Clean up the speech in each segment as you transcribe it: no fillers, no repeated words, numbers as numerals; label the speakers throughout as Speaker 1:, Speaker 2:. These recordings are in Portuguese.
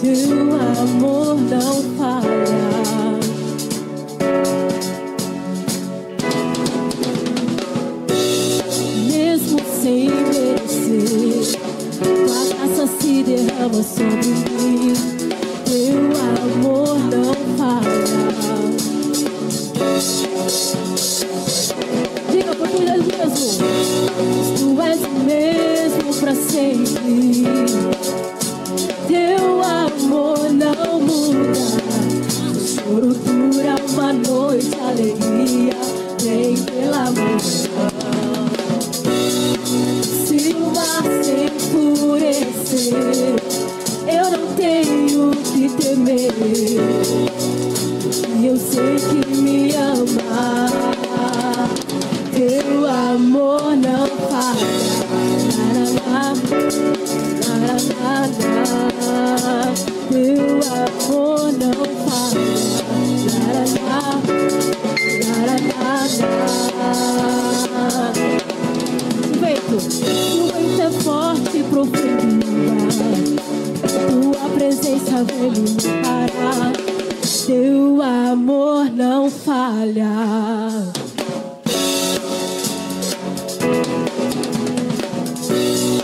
Speaker 1: Teu amor não falha. Mesmo sem merecer, tua graça se derrama sobre mim. Teu amor não falha. Diga por tu és mesmo. Tu és o mesmo pra sempre. Teu amor não muda. O choro dura uma noite, a alegria vem pela manhã. Se o mar se enfurecer, eu não tenho que temer. E eu sei que me ama. Teu amor não falha. Teu amor não falha. O vento é forte e profunda. Tua presença vem me parar. Teu amor não falha.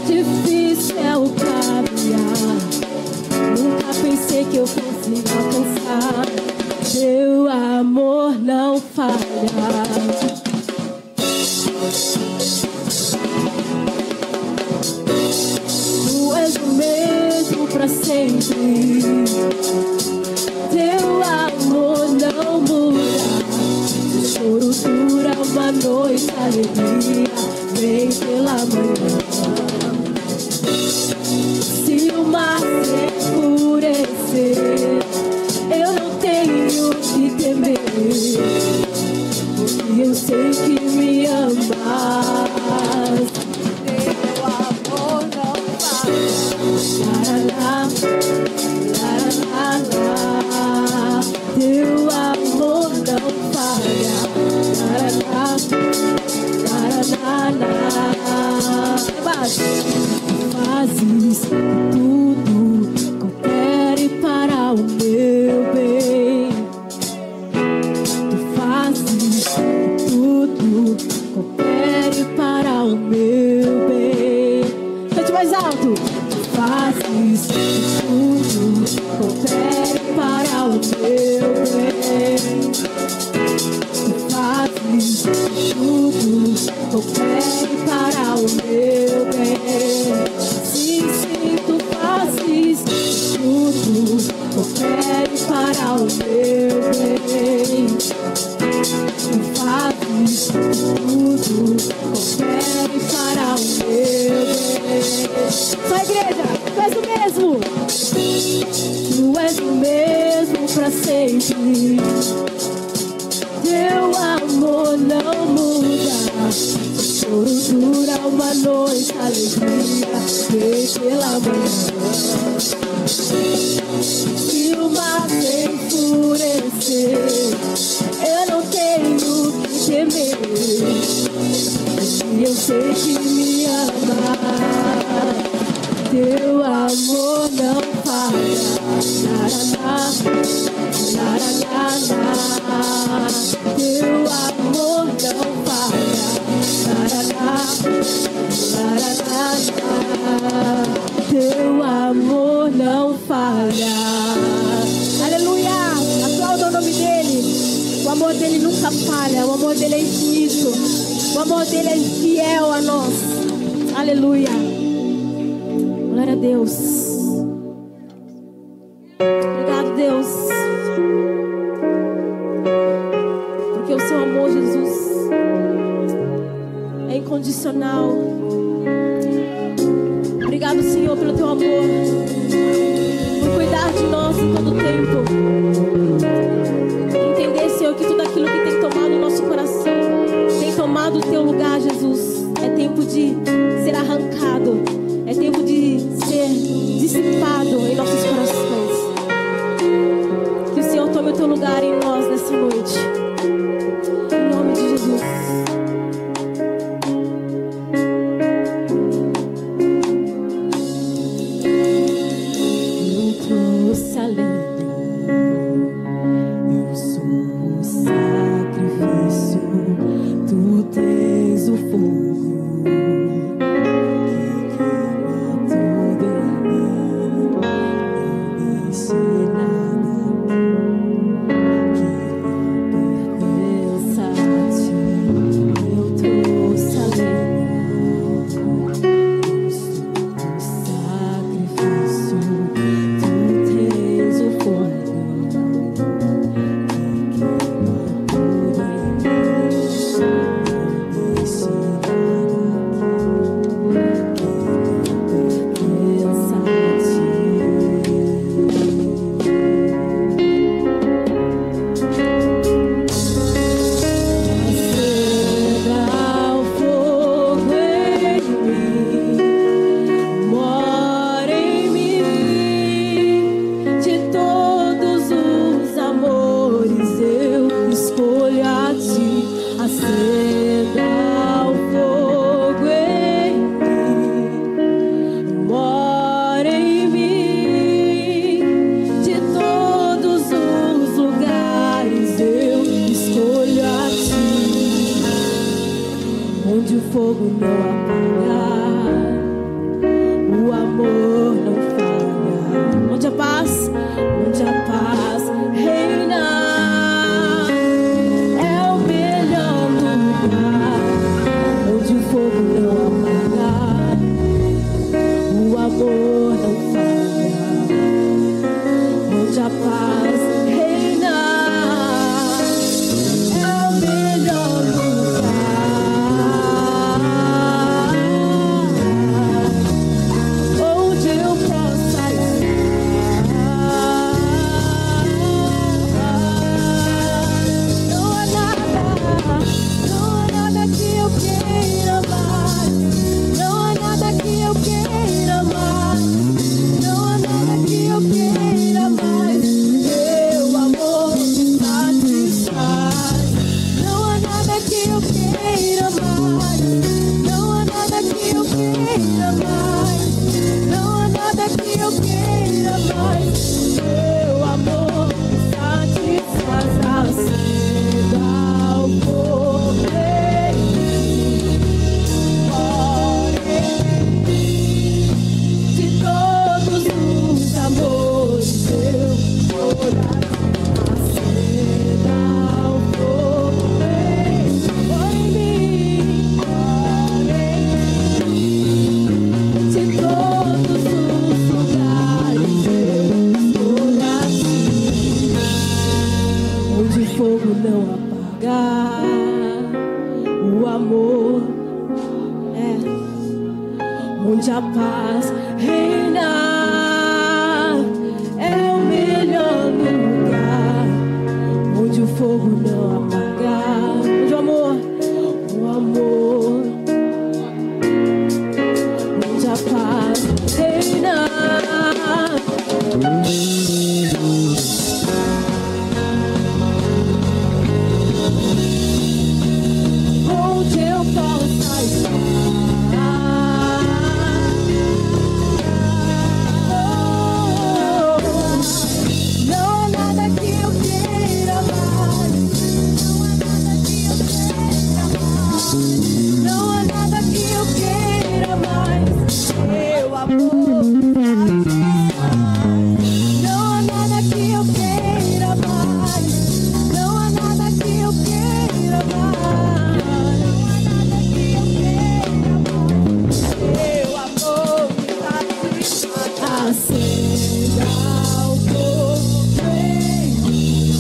Speaker 1: Difícil é o caminhar, nunca pensei que eu fosse alcançar. Teu amor não falha. Tu és o mesmo pra sempre. Teu amor não muda. O choro dura uma noite, a alegria vem pela manhã. Se o mar se enfurecer, eu não tenho que temer. Porque eu sei que me amas. Teu amor não falha. Teu amor não falha. Fazes tudo, coopere para o meu bem. Tu fazes tudo, coopere para o meu bem. Cante mais alto. Tu fazes tudo, coopere para o meu bem. Tu fazes tudo, coopere para o meu bem. Sim, sim, tu fazes tudo, coopere para o meu bem. Tu fazes tudo, coopere para o meu bem. Só igreja, tu és o mesmo. Tu és o mesmo pra sempre. Teu amor não muda. O choro dura uma noite, a alegria vem pela manhã. Se o mar se enfurecer, eu não tenho que temer. E eu sei que me ama. Teu amor não falha. Teu amor não falha. Teu amor não falha. Aleluia! Aplauda o nome dele. O amor dele nunca falha. O amor dele é infinito. O amor dele é fiel a nós. Aleluia! Glória a Deus. Obrigado, Deus. Porque o seu amor, Jesus, é incondicional. Obrigado, Senhor, pelo teu amor, por cuidar de nós em todo tempo. Entender, Senhor, que tudo aquilo que tem tomado o nosso coração, tem tomado o teu lugar, Jesus. É tempo de ser arrancado. É tempo de ser dissipado em nossos corações. Que o Senhor tome o teu lugar em nós nessa noite. Em nome de Jesus. Eu paz, onde a paz reina. É o melhor lugar, onde o fogo não apaga, o amor não falha, onde a paz reina. É o melhor lugar, onde eu possa ir. Não há nada que eu queira mais. Não há nada que eu queira mais. Não há nada que eu queira mais. Teu amor me satisfaz. Não há nada que eu queira mais. Não há nada que eu queira mais. Não há nada que eu queira mais. Teu amor me satisfaz. Acenda o fogo em mim. Ore em mim. De todos os amores eu orar. Acenda o fogo em mim. Ore em mim. De todos os lugares eu orar. Onde o fogo não apagar, o amor onde a paz reina. É o melhor lugar, onde o fogo não apagar, onde o amor, onde a paz reina. Onde eu possa estar. Não há nada que eu queira mais. Não há nada que eu queira mais. Teu amor me satisfaz. Não há nada que eu queira mais. Não há nada que eu queira mais. Teu amor me satisfaz. Acenda o fogo em mim.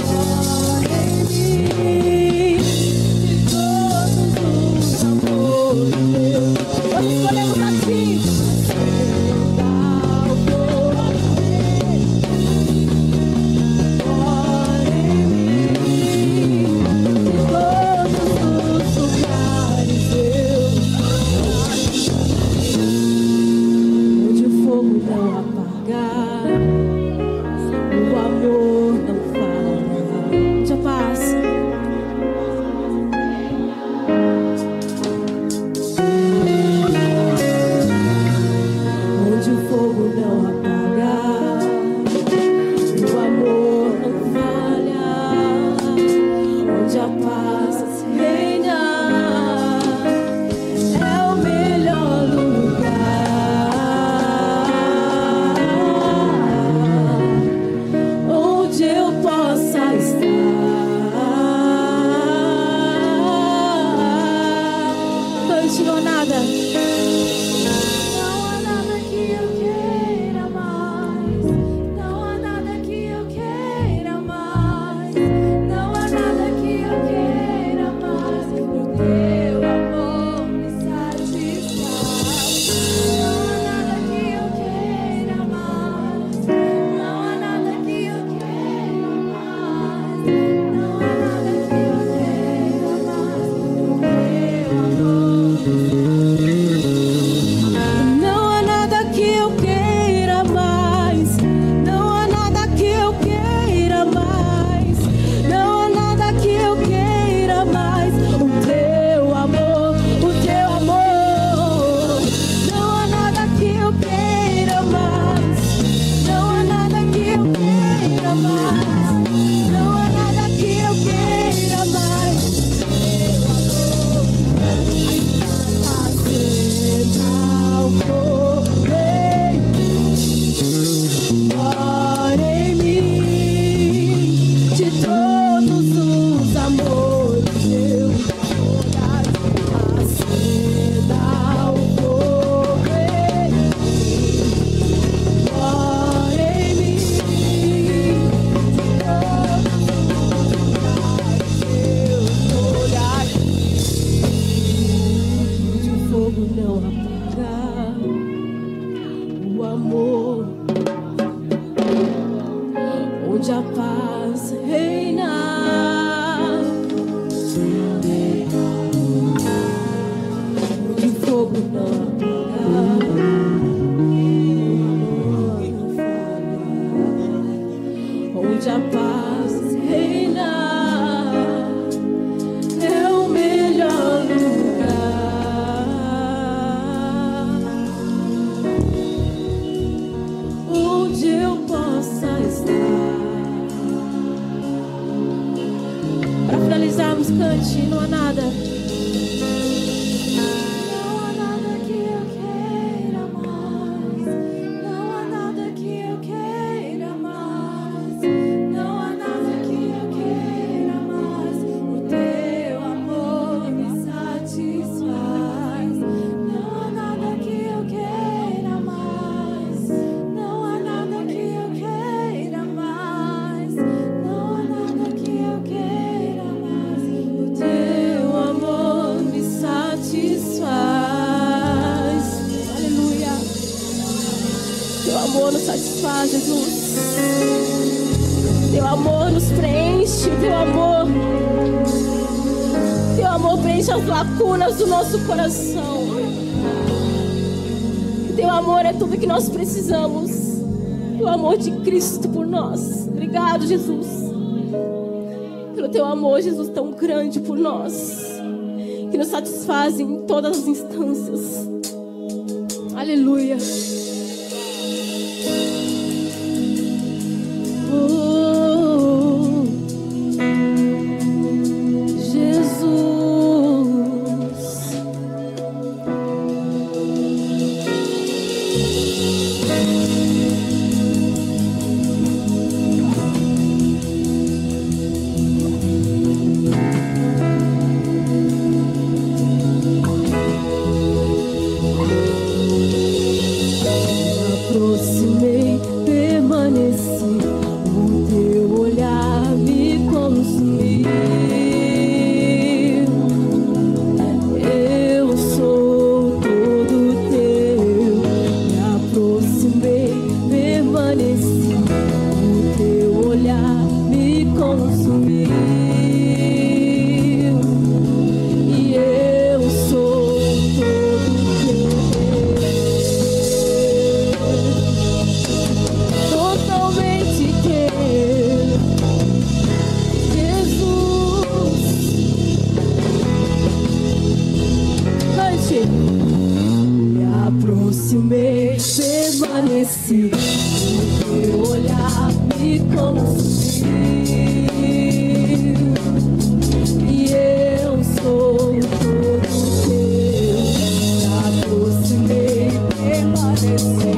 Speaker 1: Ore em mim. De todos os amores meus, nós escolhemos assim. Acenda o fogo em mim. Ore em mim. De todos os lugares onde o fogo não apagar, o amor não falha. Onde a paz, onde o fogo não apagar, o amor não falha. Onde a paz reina. É o melhor lugar, amor, onde a paz reina, onde o fogo não apaga, onde a paz reina, é o melhor lugar onde eu possa estar. Para finalizarmos, cante, não há nada. Não há nada que eu queira mais. Não há nada que eu queira mais. Não há nada que eu queira mais. O teu amor me satisfaz. Não há nada que eu queira mais. Não há nada que eu queira mais. Não há nada que eu queira mais. O teu amor me satisfaz. Aleluia. Teu amor nos satisfaz, Jesus. Teu amor nos preenche. Teu amor preenche as lacunas do nosso coração. Teu amor é tudo que nós precisamos. O amor de Cristo por nós. Obrigado, Jesus, pelo teu amor, Jesus, tão grande por nós, que nos satisfaz em todas as instâncias. Aleluia. Oh, Jesus. Aproximei, permaneci, o teu olhar me consumiu. Eu sou todo teu. Me aproximei, permaneci, o teu olhar me consumiu. E eu sou todo teu. Totalmente teu, Jesus. Cante. Me aproximei, permaneci, o teu olhar me consumiu. E eu sou todo teu. Me aproximei, permaneci,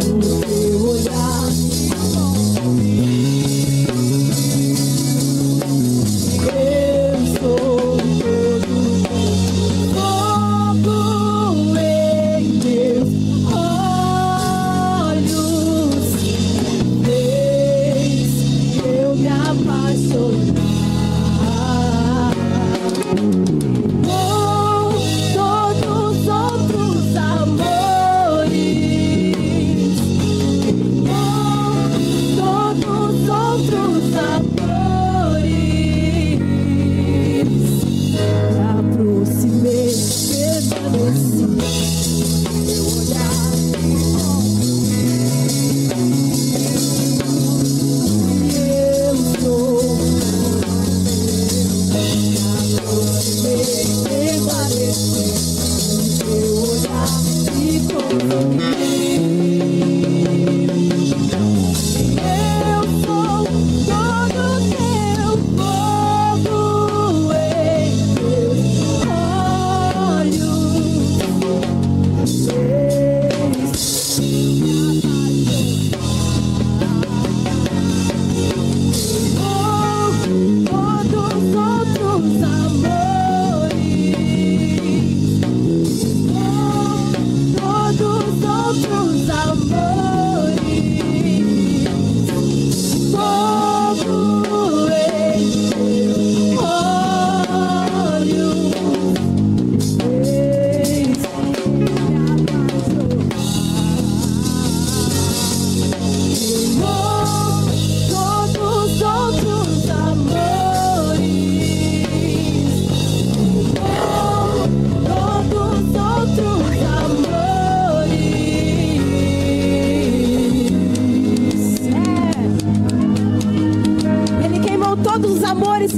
Speaker 1: o teu olhar me consumiu. Eu sou todo fogo em meus olhos. Vês, eu me apago.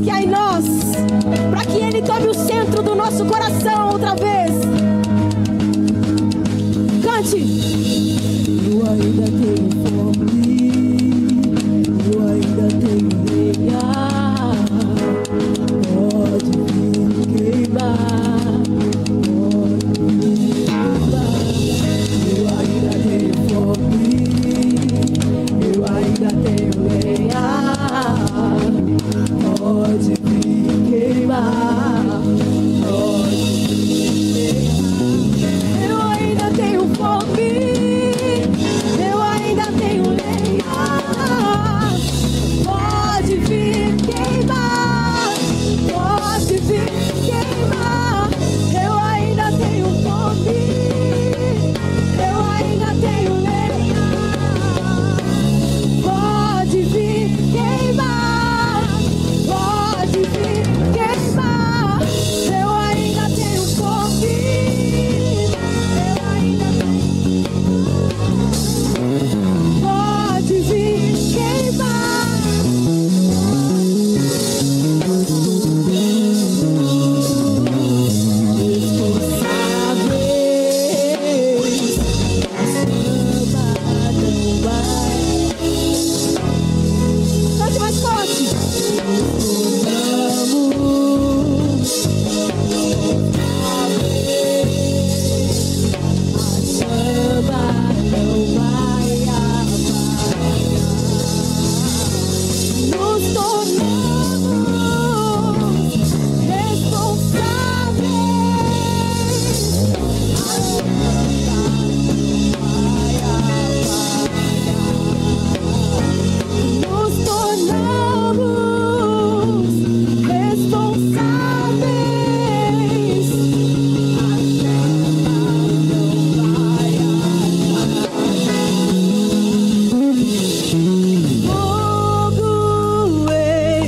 Speaker 1: que há em nós, para que Ele tome o centro do nosso coração outra vez. Cante. Eu ainda tenho fome, eu ainda tenho lenha, pode vir queimar, pode vir queimar. Eu ainda tenho fome, eu ainda tenho lenha, pode vir queimar, pode vir queimar. Eu ainda tenho fome, eu ainda tenho lenha, pode vir queimar, pode vir queimar. Eu ainda tenho fome, eu ainda tenho lenha, pode vir queimar, pode vir queimar. Eu ainda tenho fome, eu ainda pode vir queimar. Cante mais forte. Nos tornamos responsáveis. Nos tornamos responsáveis. Fogo, ei.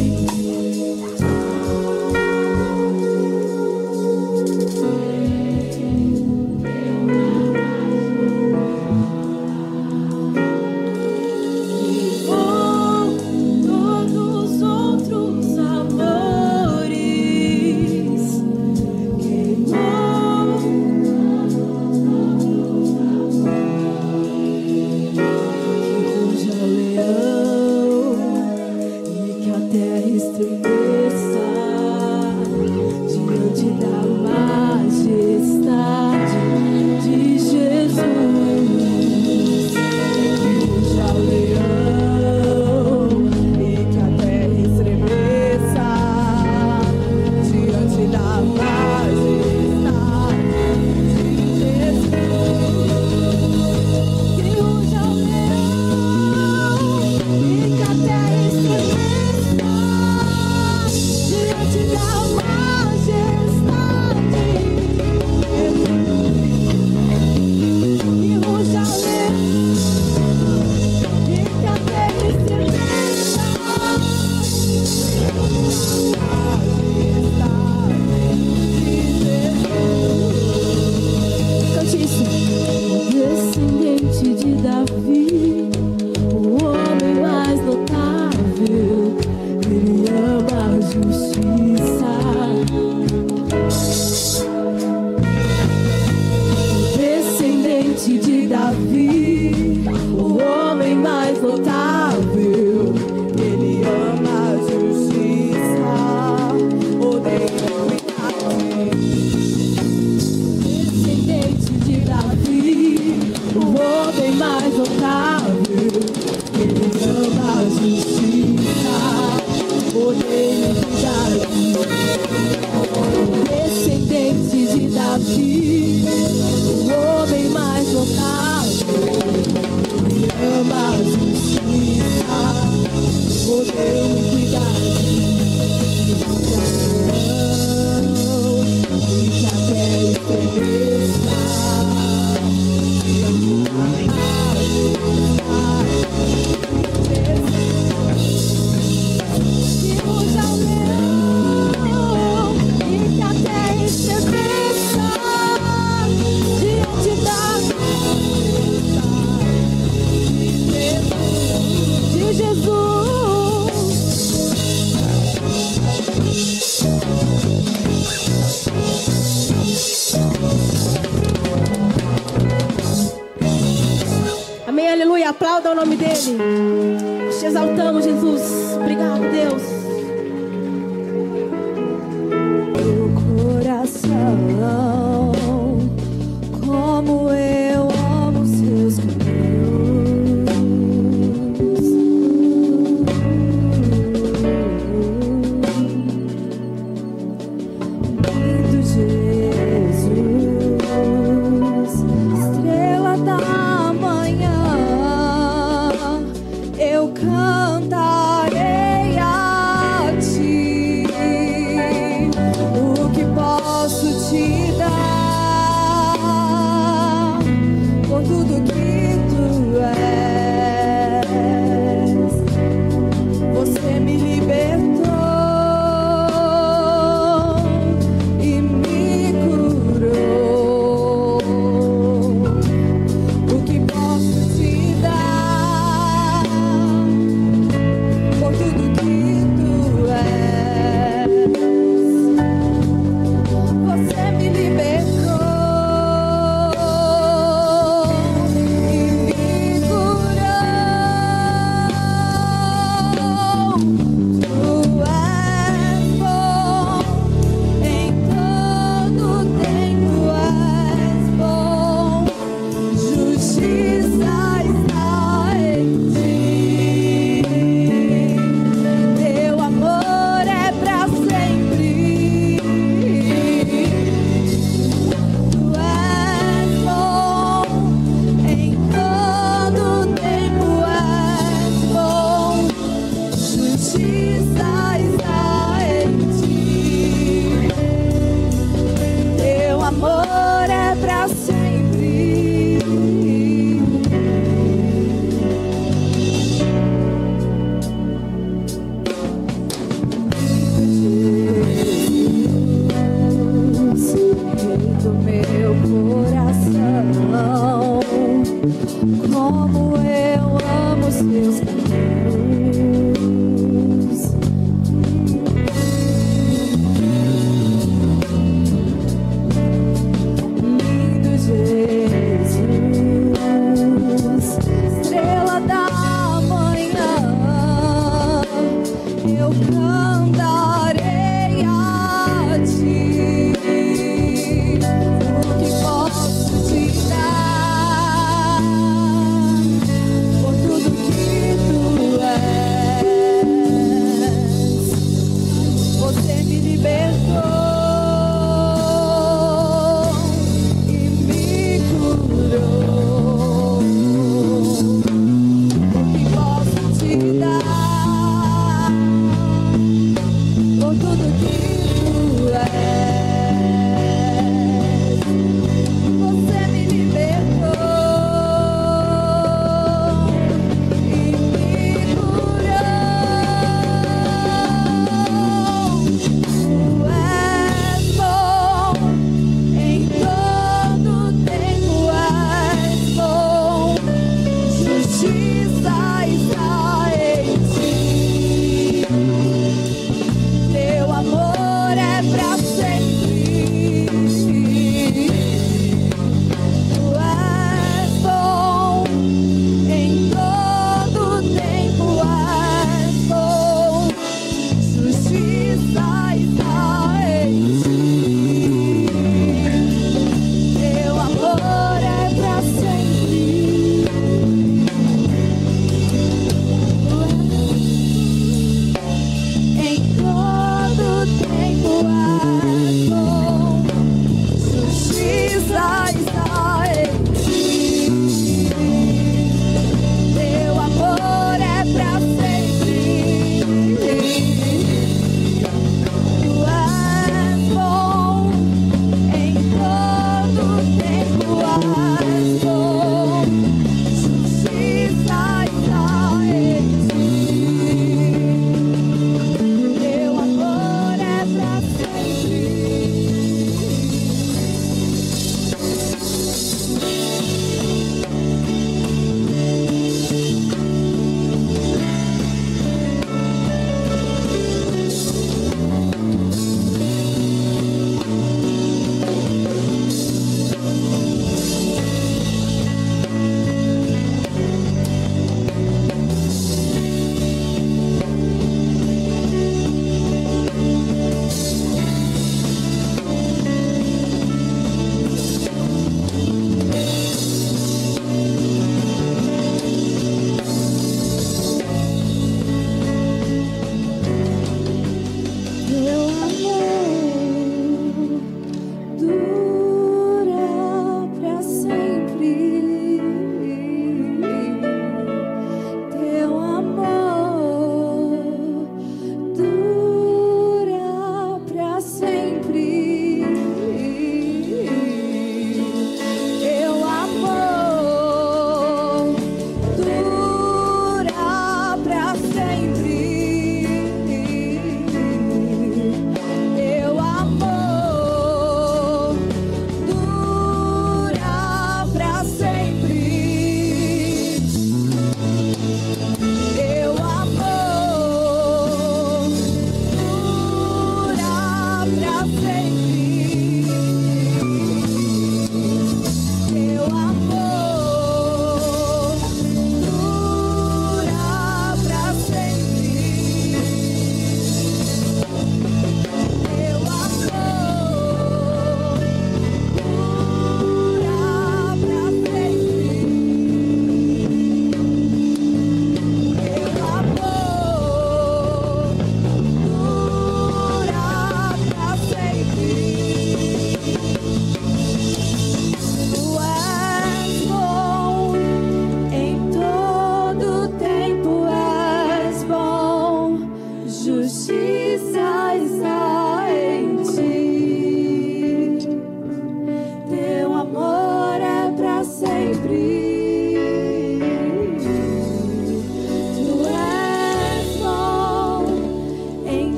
Speaker 1: Todos os outros amores queimou. Que ruja o leão e que a terra estremeça diante da majestade de Jesus. Que ruja o leão e que a terra estremeça diante da majestade de Jesus. Que ruja o leão e que a terra estremeça diante da majestade. Que ruja o leão e que a terra estremeça cante isso. Descendente de Davi, o homem mais notável, ele ama a justiça. Descendente de Davi, o homem mais notável, ele ama a justiça, odeia o pecado. Descendente de Davi, o homem mais notável, ele ama a justiça, odeia o pecado. Descendente de Davi, o homem mais notável, ele ama a justiça, odeia o cuidado. E que a terra estremeça diante da majestade de Jesus. Que ruja o leão e que a terra estremeça diante da majestade de Jesus. dele. Te exaltamos, Jesus. Obrigado, Deus.
Speaker 2: Meu coração, como eu amo seus caminhos. Lindo Jesus, estrela da manhã, eu cantarei a ti. O que posso te dar?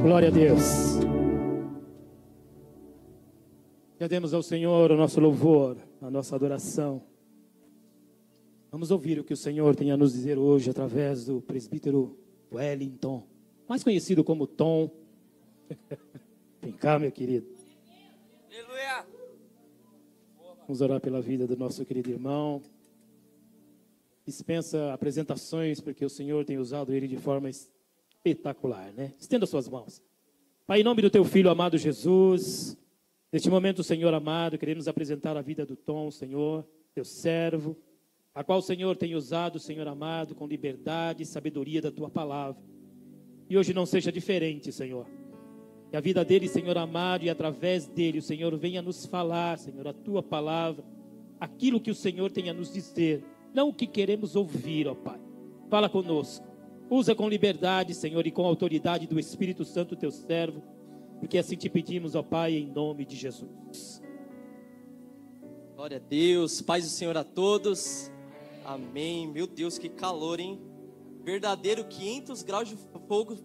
Speaker 3: Glória a Deus. Já demos ao Senhor o nosso louvor, a nossa adoração. Vamos ouvir o que o Senhor tem a nos dizer hoje através do presbítero Wellington, mais conhecido como Tom. Vem cá, meu querido.
Speaker 4: Aleluia.
Speaker 3: Vamos orar pela vida do nosso querido irmão. Dispensa apresentações, porque o Senhor tem usado ele de forma espetacular, né? Estenda suas mãos. Pai, em nome do teu filho amado Jesus, neste momento, Senhor amado, queremos apresentar a vida do Tom, Senhor, teu servo, a qual o Senhor tem usado, Senhor amado, com liberdade e sabedoria da tua palavra. E hoje não seja diferente, Senhor. Que a vida dele, Senhor amado, e através dele, o Senhor venha nos falar, Senhor, a tua palavra, aquilo que o Senhor tem a nos dizer, não o que queremos ouvir, ó Pai. Fala conosco. Usa com liberdade, Senhor, e com autoridade do Espírito Santo, teu servo, porque assim te pedimos, ó Pai, em nome de Jesus.
Speaker 4: Glória a Deus, paz do Senhor a todos. Amém. Meu Deus, que calor, hein? Verdadeiro 500 graus de fogo,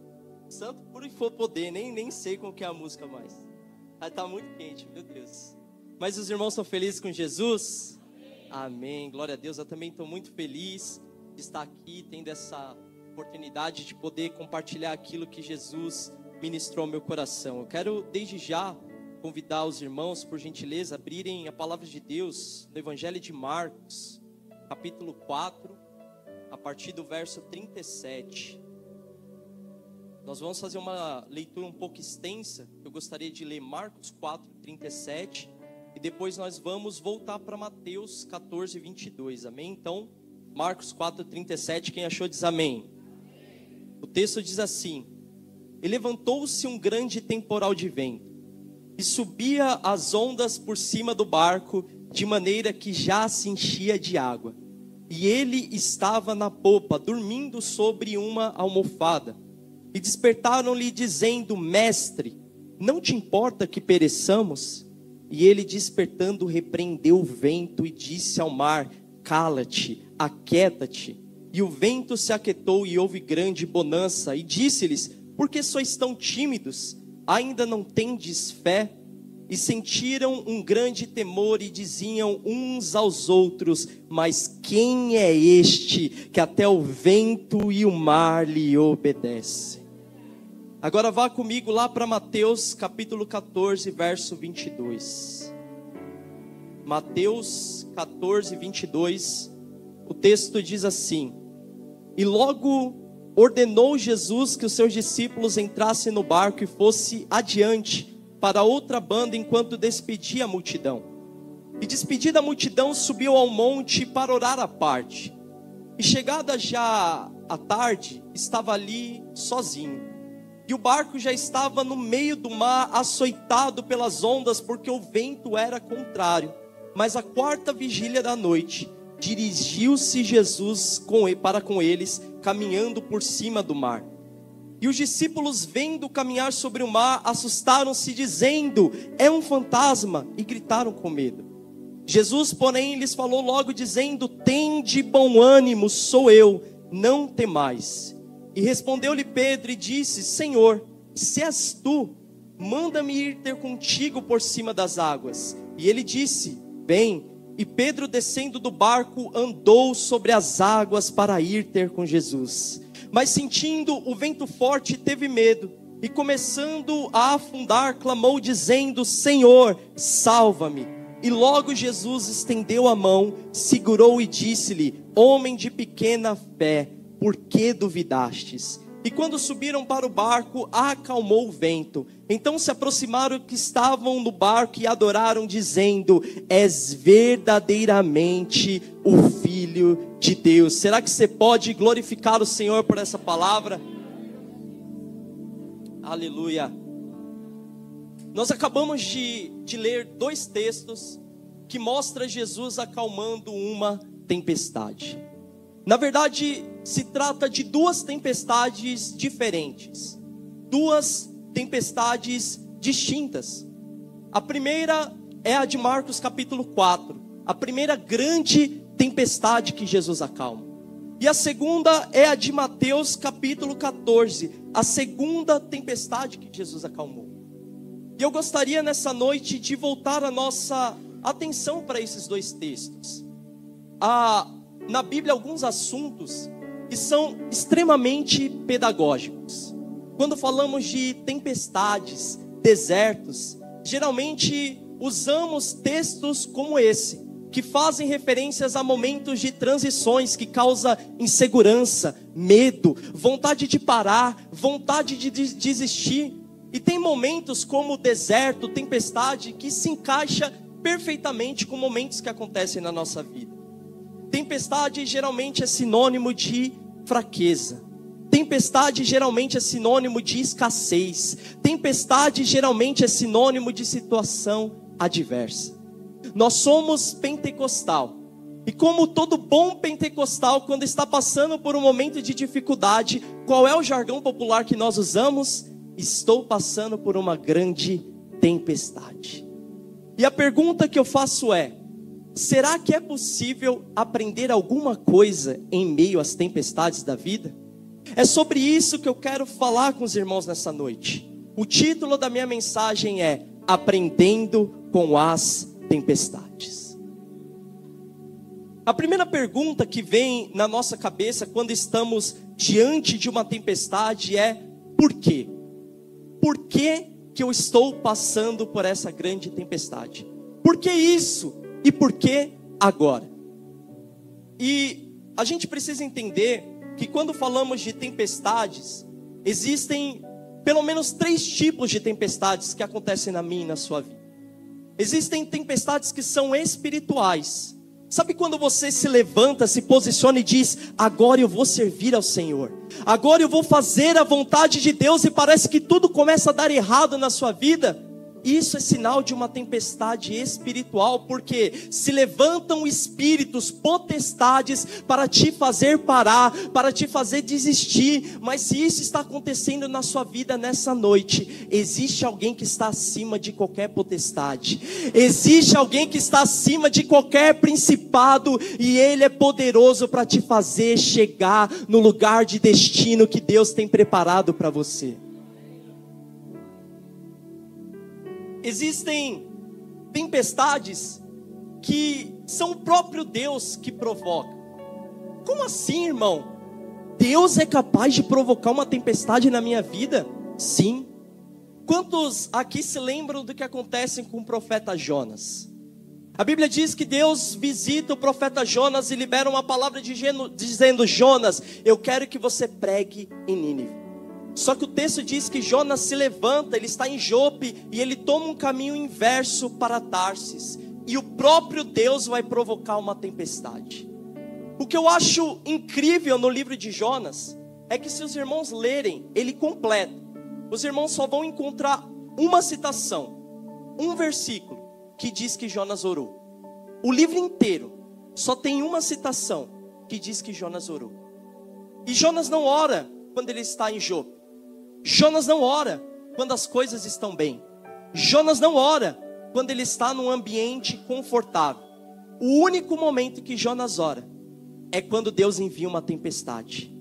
Speaker 4: santo puro e for poder. Nem sei como que é a música mais. Tá muito quente, meu Deus. Mas os irmãos estão felizes com Jesus? Amém. Glória a Deus. Eu também estou muito feliz de estar aqui, tendo essa oportunidade de poder compartilhar aquilo que Jesus ministrou ao meu coração. Eu quero desde já convidar os irmãos, por gentileza, abrirem a palavra de Deus no Evangelho de Marcos, capítulo 4, a partir do verso 37. Nós vamos fazer uma leitura um pouco extensa. Eu gostaria de ler Marcos 4, 37, e depois nós vamos voltar para Mateus 14, 22, amém? Então, Marcos 4, 37, quem achou diz amém. O texto diz assim: E levantou-se um grande temporal de vento, e subia as ondas por cima do barco, de maneira que já se enchia de água. E ele estava na popa, dormindo sobre uma almofada. E despertaram-lhe dizendo: Mestre, não te importa que pereçamos? E ele, despertando, repreendeu o vento e disse ao mar: Cala-te, aquieta-te. E o vento se aquietou e houve grande bonança. E disse-lhes: Por que sois tão tímidos? Ainda não tendes fé? E sentiram um grande temor e diziam uns aos outros: Mas quem é este que até o vento e o mar lhe obedecem? Agora vá comigo lá para Mateus capítulo 14, verso 22. Mateus 14, 22. O texto diz assim: E logo ordenou Jesus que os seus discípulos entrassem no barco e fosse adiante para outra banda enquanto despedia a multidão. E despedida a multidão, subiu ao monte para orar à parte. E chegada já a tarde, estava ali sozinho. E o barco já estava no meio do mar, açoitado pelas ondas, porque o vento era contrário. Mas à quarta vigília da noite, dirigiu-se Jesus para com eles, caminhando por cima do mar. E os discípulos, vendo caminhar sobre o mar, assustaram-se, dizendo: É um fantasma, e gritaram com medo. Jesus, porém, lhes falou logo, dizendo: Tende bom ânimo, sou eu, não temais. E respondeu-lhe Pedro e disse: Senhor, se és tu, manda-me ir ter contigo por cima das águas. E ele disse: Vem. E Pedro, descendo do barco, andou sobre as águas para ir ter com Jesus. Mas sentindo o vento forte, teve medo, e começando a afundar, clamou dizendo: Senhor, salva-me. E logo Jesus estendeu a mão, segurou e disse-lhe: Homem de pequena fé, por que duvidastes? E quando subiram para o barco, acalmou o vento. Então se aproximaram que estavam no barco e adoraram, dizendo: És verdadeiramente o Filho de Deus. Será que você pode glorificar o Senhor por essa palavra? Aleluia. Nós acabamos de ler dois textos que mostram Jesus acalmando uma tempestade. Na verdade, se trata de duas tempestades diferentes, duas tempestades distintas. A primeira é a de Marcos capítulo 4, a primeira grande tempestade que Jesus acalma. E a segunda é a de Mateus capítulo 14, a segunda tempestade que Jesus acalmou. E eu gostaria nessa noite de voltar a nossa atenção para esses dois textos. Há na Bíblia alguns assuntos que são extremamente pedagógicos. Quando falamos de tempestades, desertos, geralmente usamos textos como esse, que fazem referências a momentos de transições que causam insegurança, medo, vontade de parar, vontade de desistir. E tem momentos como o deserto, tempestade, que se encaixa perfeitamente com momentos que acontecem na nossa vida. Tempestade geralmente é sinônimo de fraqueza. Tempestade geralmente é sinônimo de escassez. Tempestade geralmente é sinônimo de situação adversa. Nós somos pentecostal. E como todo bom pentecostal, quando está passando por um momento de dificuldade, qual é o jargão popular que nós usamos? Estou passando por uma grande tempestade. E a pergunta que eu faço é: será que é possível aprender alguma coisa em meio às tempestades da vida? É sobre isso que eu quero falar com os irmãos nessa noite. O título da minha mensagem é Aprendendo com as Tempestades. A primeira pergunta que vem na nossa cabeça quando estamos diante de uma tempestade é: por quê? Por que eu estou passando por essa grande tempestade? Por que isso? E por que agora? E a gente precisa entender que quando falamos de tempestades, existem pelo menos 3 tipos de tempestades que acontecem na minha e na sua vida. Existem tempestades que são espirituais. Sabe quando você se levanta, se posiciona e diz: agora eu vou servir ao Senhor, agora eu vou fazer a vontade de Deus, e parece que tudo começa a dar errado na sua vida? Isso é sinal de uma tempestade espiritual, porque se levantam espíritos, potestades para te fazer parar, para te fazer desistir. Mas se isso está acontecendo na sua vida nessa noite, existe alguém que está acima de qualquer potestade, existe alguém que está acima de qualquer principado, e ele é poderoso para te fazer chegar no lugar de destino que Deus tem preparado para você. Existem tempestades que são o próprio Deus que provoca. Como assim, irmão? Deus é capaz de provocar uma tempestade na minha vida? Sim. Quantos aqui se lembram do que acontece com o profeta Jonas? A Bíblia diz que Deus visita o profeta Jonas e libera uma palavra dizendo: Jonas, eu quero que você pregue em Nínive. Só que o texto diz que Jonas se levanta, ele está em Jope, e ele toma um caminho inverso para Tarsis. E o próprio Deus vai provocar uma tempestade. O que eu acho incrível no livro de Jonas é que, se os irmãos lerem ele completo, os irmãos só vão encontrar uma citação, um versículo que diz que Jonas orou. O livro inteiro só tem uma citação que diz que Jonas orou. E Jonas não ora quando ele está em Jope. Jonas não ora quando as coisas estão bem. Jonas não ora quando ele está num ambiente confortável. O único momento que Jonas ora é quando Deus envia uma tempestade.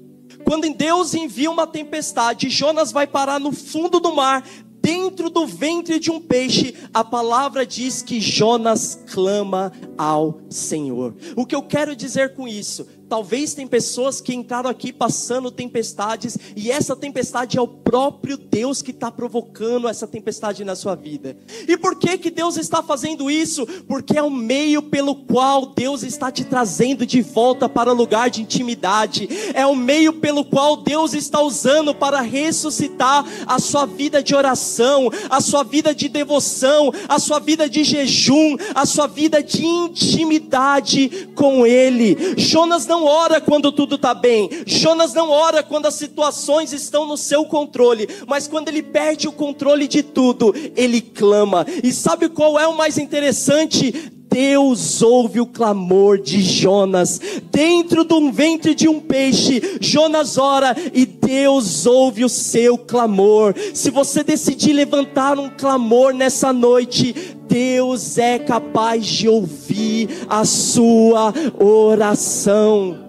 Speaker 4: Quando Deus envia uma tempestade, Jonas vai parar no fundo do mar, dentro do ventre de um peixe. A palavra diz que Jonas clama ao Senhor. O que eu quero dizer com isso? Talvez tem pessoas que entraram aqui passando tempestades, e essa tempestade é o próprio Deus que está provocando essa tempestade na sua vida. E por que Deus está fazendo isso? Porque é o meio pelo qual Deus está te trazendo de volta para o lugar de intimidade. É o meio pelo qual Deus está usando para ressuscitar a sua vida de oração, a sua vida de devoção, a sua vida de jejum, a sua vida de intimidade com Ele. Jonas não ora quando tudo está bem. Jonas não ora quando as situações estão no seu controle. Mas quando ele perde o controle de tudo, ele clama. E sabe qual é o mais interessante? Deus ouve o clamor de Jonas. Dentro do ventre de um peixe, Jonas ora e Deus ouve o seu clamor. Se você decidir levantar um clamor nessa noite, Deus é capaz de ouvir a sua oração.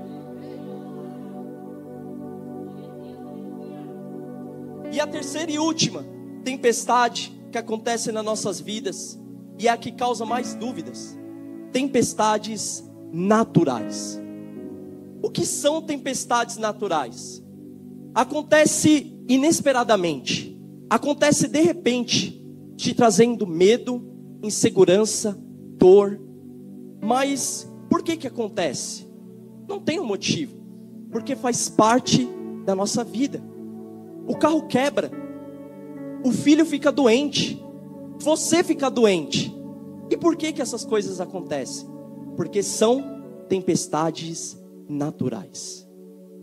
Speaker 4: E a terceira e última tempestade que acontece nas nossas vidas, e é a que causa mais dúvidas: tempestades naturais. O que são tempestades naturais? Acontece inesperadamente, acontece de repente, te trazendo medo, insegurança, dor. Mas por que acontece? Não tem um motivo, porque faz parte da nossa vida. O carro quebra, o filho fica doente, você fica doente. E por que essas coisas acontecem? Porque são tempestades naturais.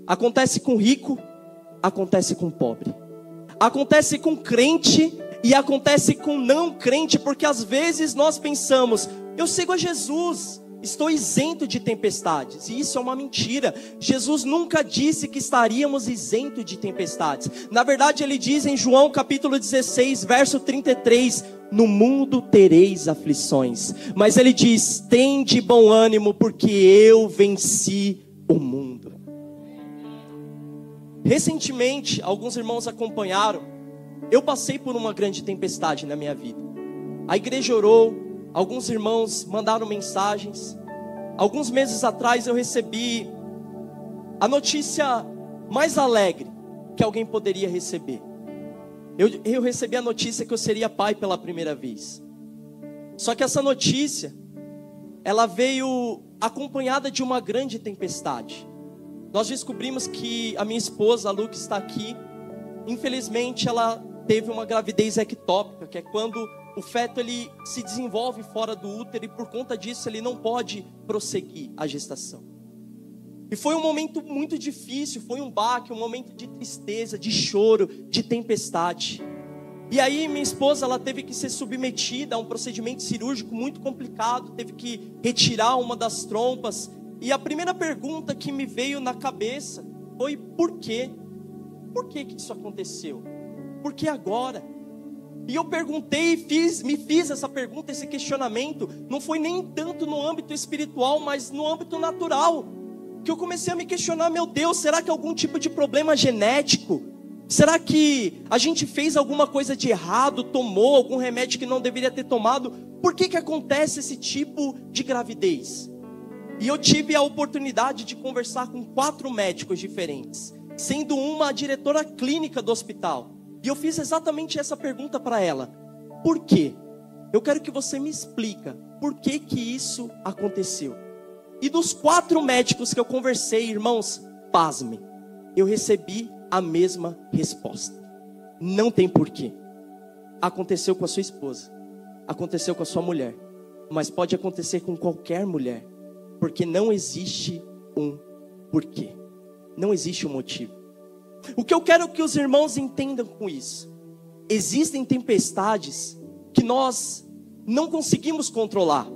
Speaker 4: Acontece com rico, acontece com pobre, acontece com crente e acontece com não crente, porque às vezes nós pensamos: eu sigo a Jesus, estou isento de tempestades. E isso é uma mentira. Jesus nunca disse que estaríamos isentos de tempestades. Na verdade, ele diz em João capítulo 16, verso 33: no mundo tereis aflições, mas ele diz: tende bom ânimo, porque eu venci o mundo. Recentemente, alguns irmãos acompanharam, eu passei por uma grande tempestade na minha vida. A igreja orou, alguns irmãos mandaram mensagens. Alguns meses atrás eu recebi a notícia mais alegre que alguém poderia receber. Eu recebi a notícia que eu seria pai pela primeira vez. Só que essa notícia, ela veio acompanhada de uma grande tempestade. Nós descobrimos que a minha esposa, a Lu, que está aqui, infelizmente ela teve uma gravidez ectópica, que é quando o feto ele se desenvolve fora do útero e por conta disso ele não pode prosseguir a gestação. E foi um momento muito difícil, foi um baque, um momento de tristeza, de choro, de tempestade. E aí minha esposa, ela teve que ser submetida a um procedimento cirúrgico muito complicado, teve que retirar uma das trompas. E a primeira pergunta que me veio na cabeça foi: por quê? Por que isso aconteceu? Por que agora? E eu perguntei, me fiz essa pergunta, esse questionamento. Não foi nem tanto no âmbito espiritual, mas no âmbito natural, que eu comecei a me questionar: meu Deus, será que é algum tipo de problema genético? Será que a gente fez alguma coisa de errado, tomou algum remédio que não deveria ter tomado? Por que acontece esse tipo de gravidez? E eu tive a oportunidade de conversar com 4 médicos diferentes, sendo uma a diretora clínica do hospital. E eu fiz exatamente essa pergunta para ela: por quê? Eu quero que você me explica por que isso aconteceu. E dos 4 médicos que eu conversei, irmãos, pasmem, eu recebi a mesma resposta: não tem porquê. Aconteceu com a sua esposa, aconteceu com a sua mulher, mas pode acontecer com qualquer mulher, porque não existe um porquê, não existe um motivo. O que eu quero que os irmãos entendam com isso: existem tempestades que nós não conseguimos controlar,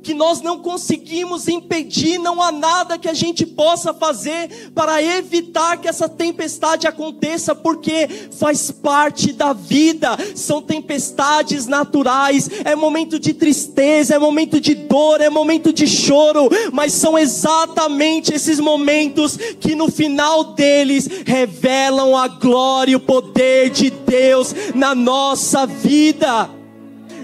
Speaker 4: que nós não conseguimos impedir. Não há nada que a gente possa fazer para evitar que essa tempestade aconteça, porque faz parte da vida. São tempestades naturais, é momento de tristeza, é momento de dor, é momento de choro, mas são exatamente esses momentos que no final deles revelam a glória e o poder de Deus na nossa vida.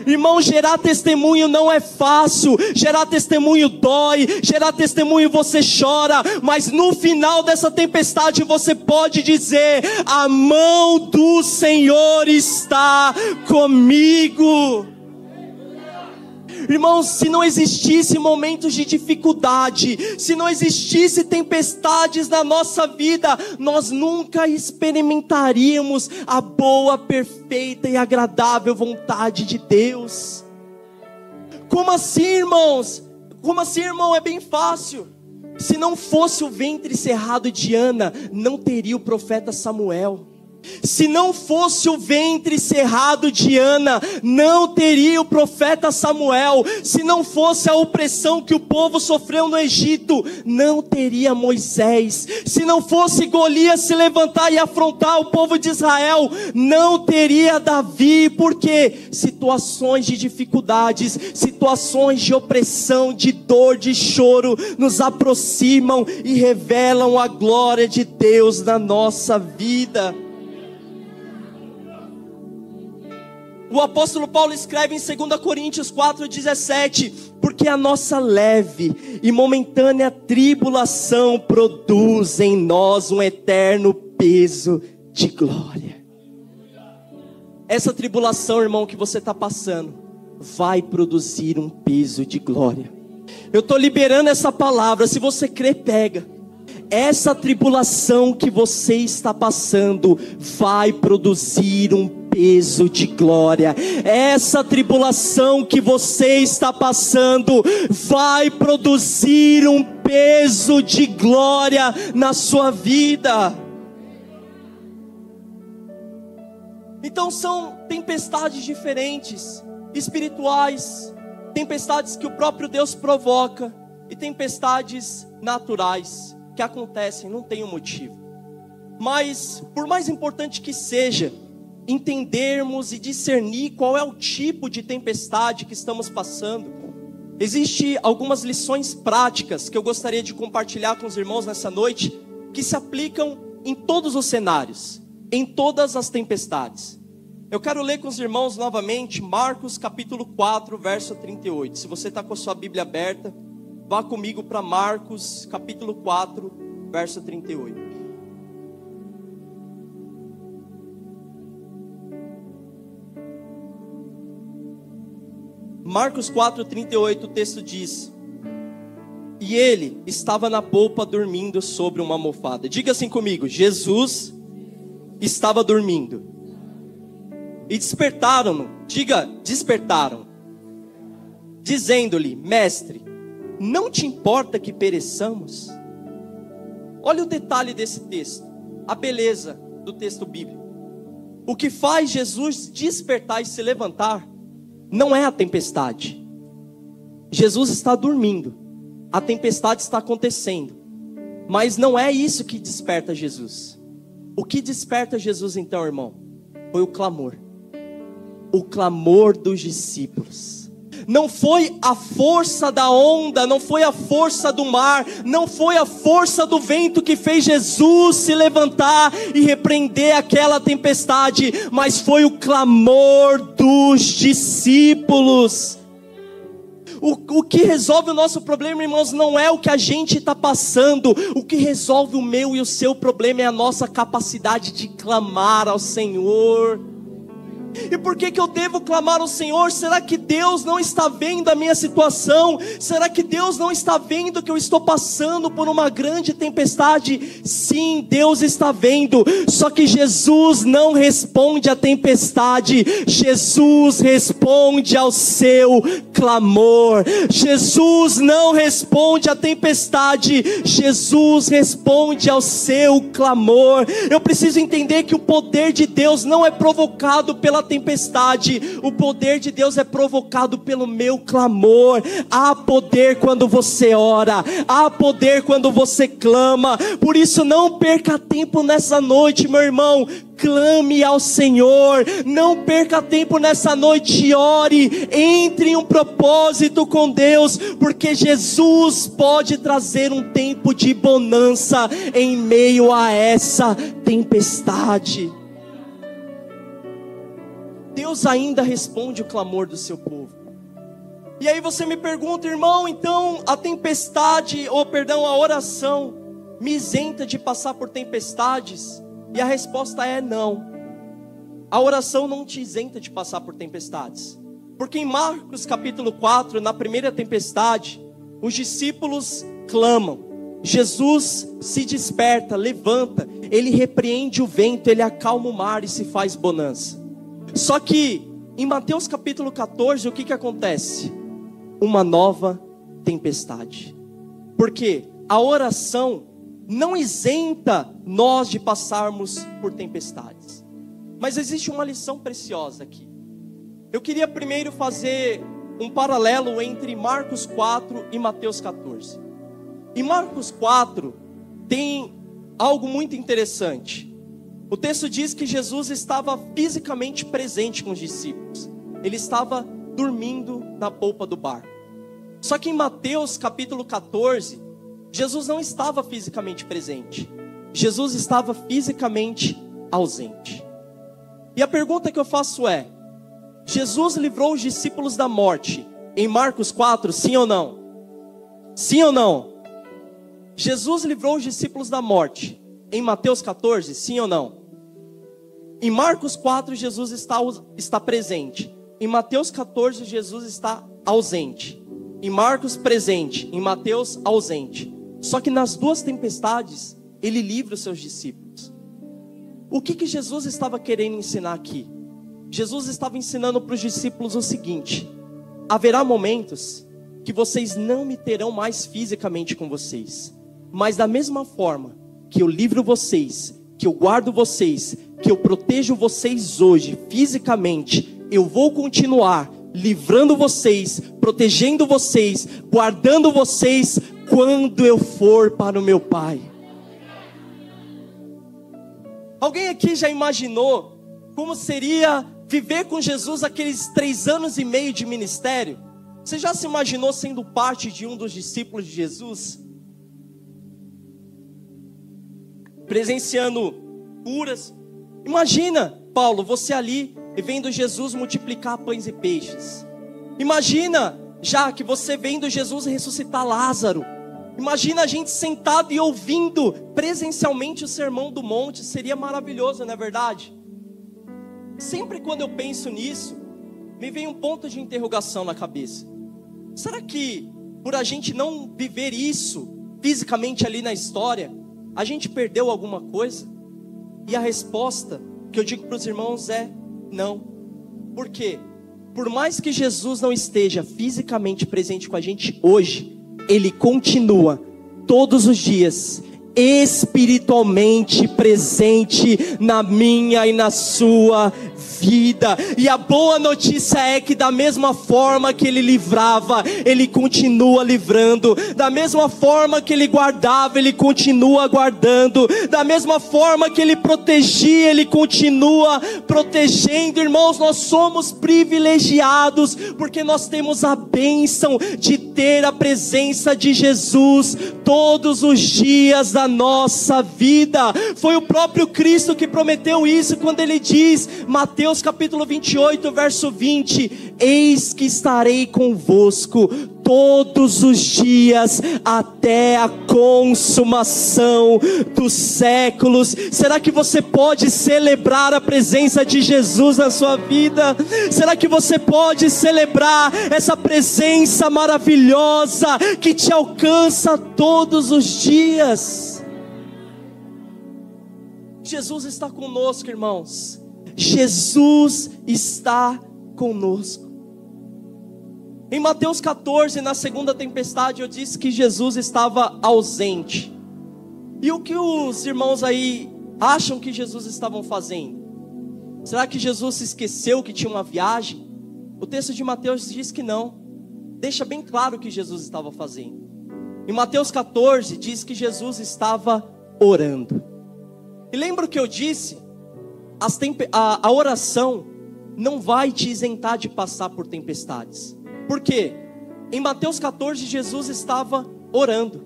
Speaker 4: Irmão, gerar testemunho não é fácil, gerar testemunho dói, gerar testemunho você chora, mas no final dessa tempestade você pode dizer: a mão do Senhor está comigo. Irmãos, se não existisse momentos de dificuldade, se não existisse tempestades na nossa vida, nós nunca experimentaríamos a boa, perfeita e agradável vontade de Deus. Como assim, irmãos? Como assim, irmão? É bem fácil. Se não fosse o ventre cerrado de Ana, não teria o profeta Samuel. Se não fosse o ventre cerrado de Ana, não teria o profeta Samuel. Se não fosse a opressão que o povo sofreu no Egito, não teria Moisés. Se não fosse Golias se levantar e afrontar o povo de Israel, não teria Davi. Porque situações de dificuldades, situações de opressão, de dor, de choro, nos aproximam e revelam a glória de Deus na nossa vida. O apóstolo Paulo escreve em 2 Coríntios 4,17: porque a nossa leve e momentânea tribulação produz em nós um eterno peso de glória. Essa tribulação, irmão, que você está passando, vai produzir um peso de glória. Eu estou liberando essa palavra, se você crê, pega. Essa tribulação que você está passando vai produzir um peso de glória. Essa tribulação que você está passando vai produzir um peso de glória na sua vida. Então são tempestades diferentes, espirituais, tempestades que o próprio Deus provoca e tempestades naturais que acontecem, não tem um motivo. Mas por mais importante que seja entendermos e discernir qual é o tipo de tempestade que estamos passando, existem algumas lições práticas que eu gostaria de compartilhar com os irmãos nessa noite, que se aplicam em todos os cenários, em todas as tempestades. Eu quero ler com os irmãos novamente Marcos capítulo 4, verso 38. Se você está com a sua Bíblia aberta, vá comigo para Marcos capítulo 4, verso 38. Marcos 4, 38, o texto diz: e ele estava na polpa dormindo sobre uma almofada. Diga assim comigo: Jesus estava dormindo. E despertaram-no, diga, despertaram, dizendo-lhe: mestre, não te importa que pereçamos? Olha o detalhe desse texto, a beleza do texto bíblico. O que faz Jesus despertar e se levantar não é a tempestade. Jesus está dormindo, a tempestade está acontecendo, mas não é isso que desperta Jesus. O que desperta Jesus então, irmão, foi o clamor dos discípulos. Não foi a força da onda, não foi a força do mar, não foi a força do vento que fez Jesus se levantar e repreender aquela tempestade, mas foi o clamor dos discípulos. O que resolve o nosso problema, irmãos, não é o que a gente está passando. O que resolve o meu e o seu problema é a nossa capacidade de clamar ao Senhor. E por que eu devo clamar ao Senhor? Será que Deus não está vendo a minha situação? Será que Deus não está vendo que eu estou passando por uma grande tempestade? Sim, Deus está vendo. Só que Jesus não responde à tempestade. Jesus responde ao seu clamor. Jesus não responde à tempestade. Jesus responde ao seu clamor. Eu preciso entender que o poder de Deus não é provocado pela tempestade, o poder de Deus é provocado pelo meu clamor. Há poder quando você ora, há poder quando você clama. Por isso não perca tempo nessa noite, meu irmão. Clame ao Senhor, não perca tempo nessa noite, ore, entre em um propósito com Deus, porque Jesus pode trazer um tempo de bonança em meio a essa tempestade. Deus ainda responde o clamor do seu povo. E aí você me pergunta, irmão, então a tempestade, a oração me isenta de passar por tempestades? E a resposta é não. A oração não te isenta de passar por tempestades. Porque em Marcos capítulo 4, na primeira tempestade, os discípulos clamam. Jesus se desperta, levanta, ele repreende o vento, ele acalma o mar e se faz bonança. Só que em Mateus capítulo 14, o que acontece? Uma nova tempestade. Porque a oração não isenta nós de passarmos por tempestades. Mas existe uma lição preciosa aqui. Eu queria primeiro fazer um paralelo entre Marcos 4 e Mateus 14. Em Marcos 4 tem algo muito interessante. O texto diz que Jesus estava fisicamente presente com os discípulos. Ele estava dormindo na polpa do barco. Só que em Mateus capítulo 14, Jesus não estava fisicamente presente. Jesus estava fisicamente ausente. E a pergunta que eu faço é: Jesus livrou os discípulos da morte em Marcos 4, sim ou não? Sim ou não? Jesus livrou os discípulos da morte em Mateus 14, sim ou não? Em Marcos 4, Jesus está presente. Em Mateus 14, Jesus está ausente. Em Marcos, presente. Em Mateus, ausente. Só que nas duas tempestades, ele livra os seus discípulos. O que Jesus estava querendo ensinar aqui? Jesus estava ensinando para os discípulos o seguinte: haverá momentos que vocês não me terão mais fisicamente com vocês, mas da mesma forma que eu livro vocês, que eu guardo vocês, que eu protejo vocês hoje fisicamente, eu vou continuar livrando vocês, protegendo vocês, guardando vocês quando eu for para o meu Pai. Alguém aqui já imaginou como seria viver com Jesus aqueles 3 anos e meio de ministério? Você já se imaginou sendo parte de um dos discípulos de Jesus? Presenciando curas. Imagina, Paulo, você ali e vendo Jesus multiplicar pães e peixes. Imagina, já que você vendo Jesus ressuscitar Lázaro. Imagina a gente sentado e ouvindo presencialmente o sermão do monte. Seria maravilhoso, não é verdade? Sempre quando eu penso nisso, me vem um ponto de interrogação na cabeça. Será que por a gente não viver isso fisicamente ali na história, a gente perdeu alguma coisa? E a resposta que eu digo para os irmãos é não. Por quê? Por mais que Jesus não esteja fisicamente presente com a gente hoje, Ele continua todos os dias espiritualmente presente na minha e na sua vida. E a boa notícia é que da mesma forma que Ele livrava, Ele continua livrando. Da mesma forma que Ele guardava, Ele continua guardando. Da mesma forma que Ele protegia, Ele continua protegendo. Irmãos, nós somos privilegiados porque nós temos a bênção de ter a presença de Jesus todos os dias da nossa vida. Foi o próprio Cristo que prometeu isso quando Ele diz, Mateus capítulo 28, verso 20: eis que estarei convosco todos os dias até a consumação dos séculos. Será que você pode celebrar a presença de Jesus na sua vida? Será que você pode celebrar essa presença maravilhosa que te alcança todos os dias? Jesus está conosco, irmãos. Jesus está conosco. Em Mateus 14, na segunda tempestade, eu disse que Jesus estava ausente. E o que os irmãos aí acham que Jesus estavam fazendo? Será que Jesus se esqueceu que tinha uma viagem? O texto de Mateus diz que não. Deixa bem claro o que Jesus estava fazendo. Em Mateus 14, diz que Jesus estava orando. E lembra o que eu disse? A oração não vai te isentar de passar por tempestades. Por quê? Em Mateus 14, Jesus estava orando.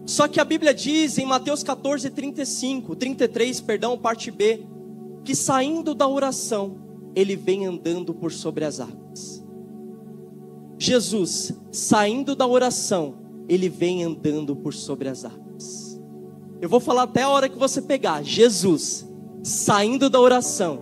Speaker 4: Só que a Bíblia diz em Mateus 14, 33, parte B, que saindo da oração, Ele vem andando por sobre as águas. Jesus, saindo da oração, Ele vem andando por sobre as águas. Eu vou falar até a hora que você pegar. Jesus, saindo da oração,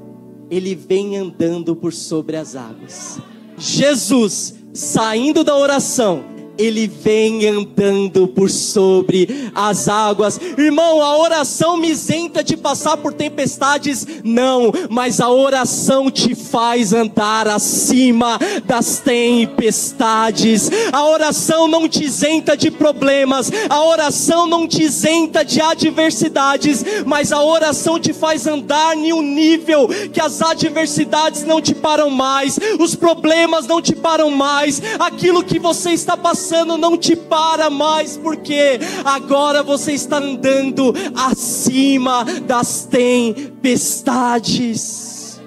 Speaker 4: Ele vem andando por sobre as águas. Jesus, saindo da oração, Ele vem andando por sobre as águas. Irmão, a oração me isenta de passar por tempestades? Não, mas a oração te faz andar acima das tempestades. A oração não te isenta de problemas, a oração não te isenta de adversidades, mas a oração te faz andar em um nível que as adversidades não te param mais, os problemas não te param mais, aquilo que você está passando não te para mais, porque agora você está andando acima das tempestades.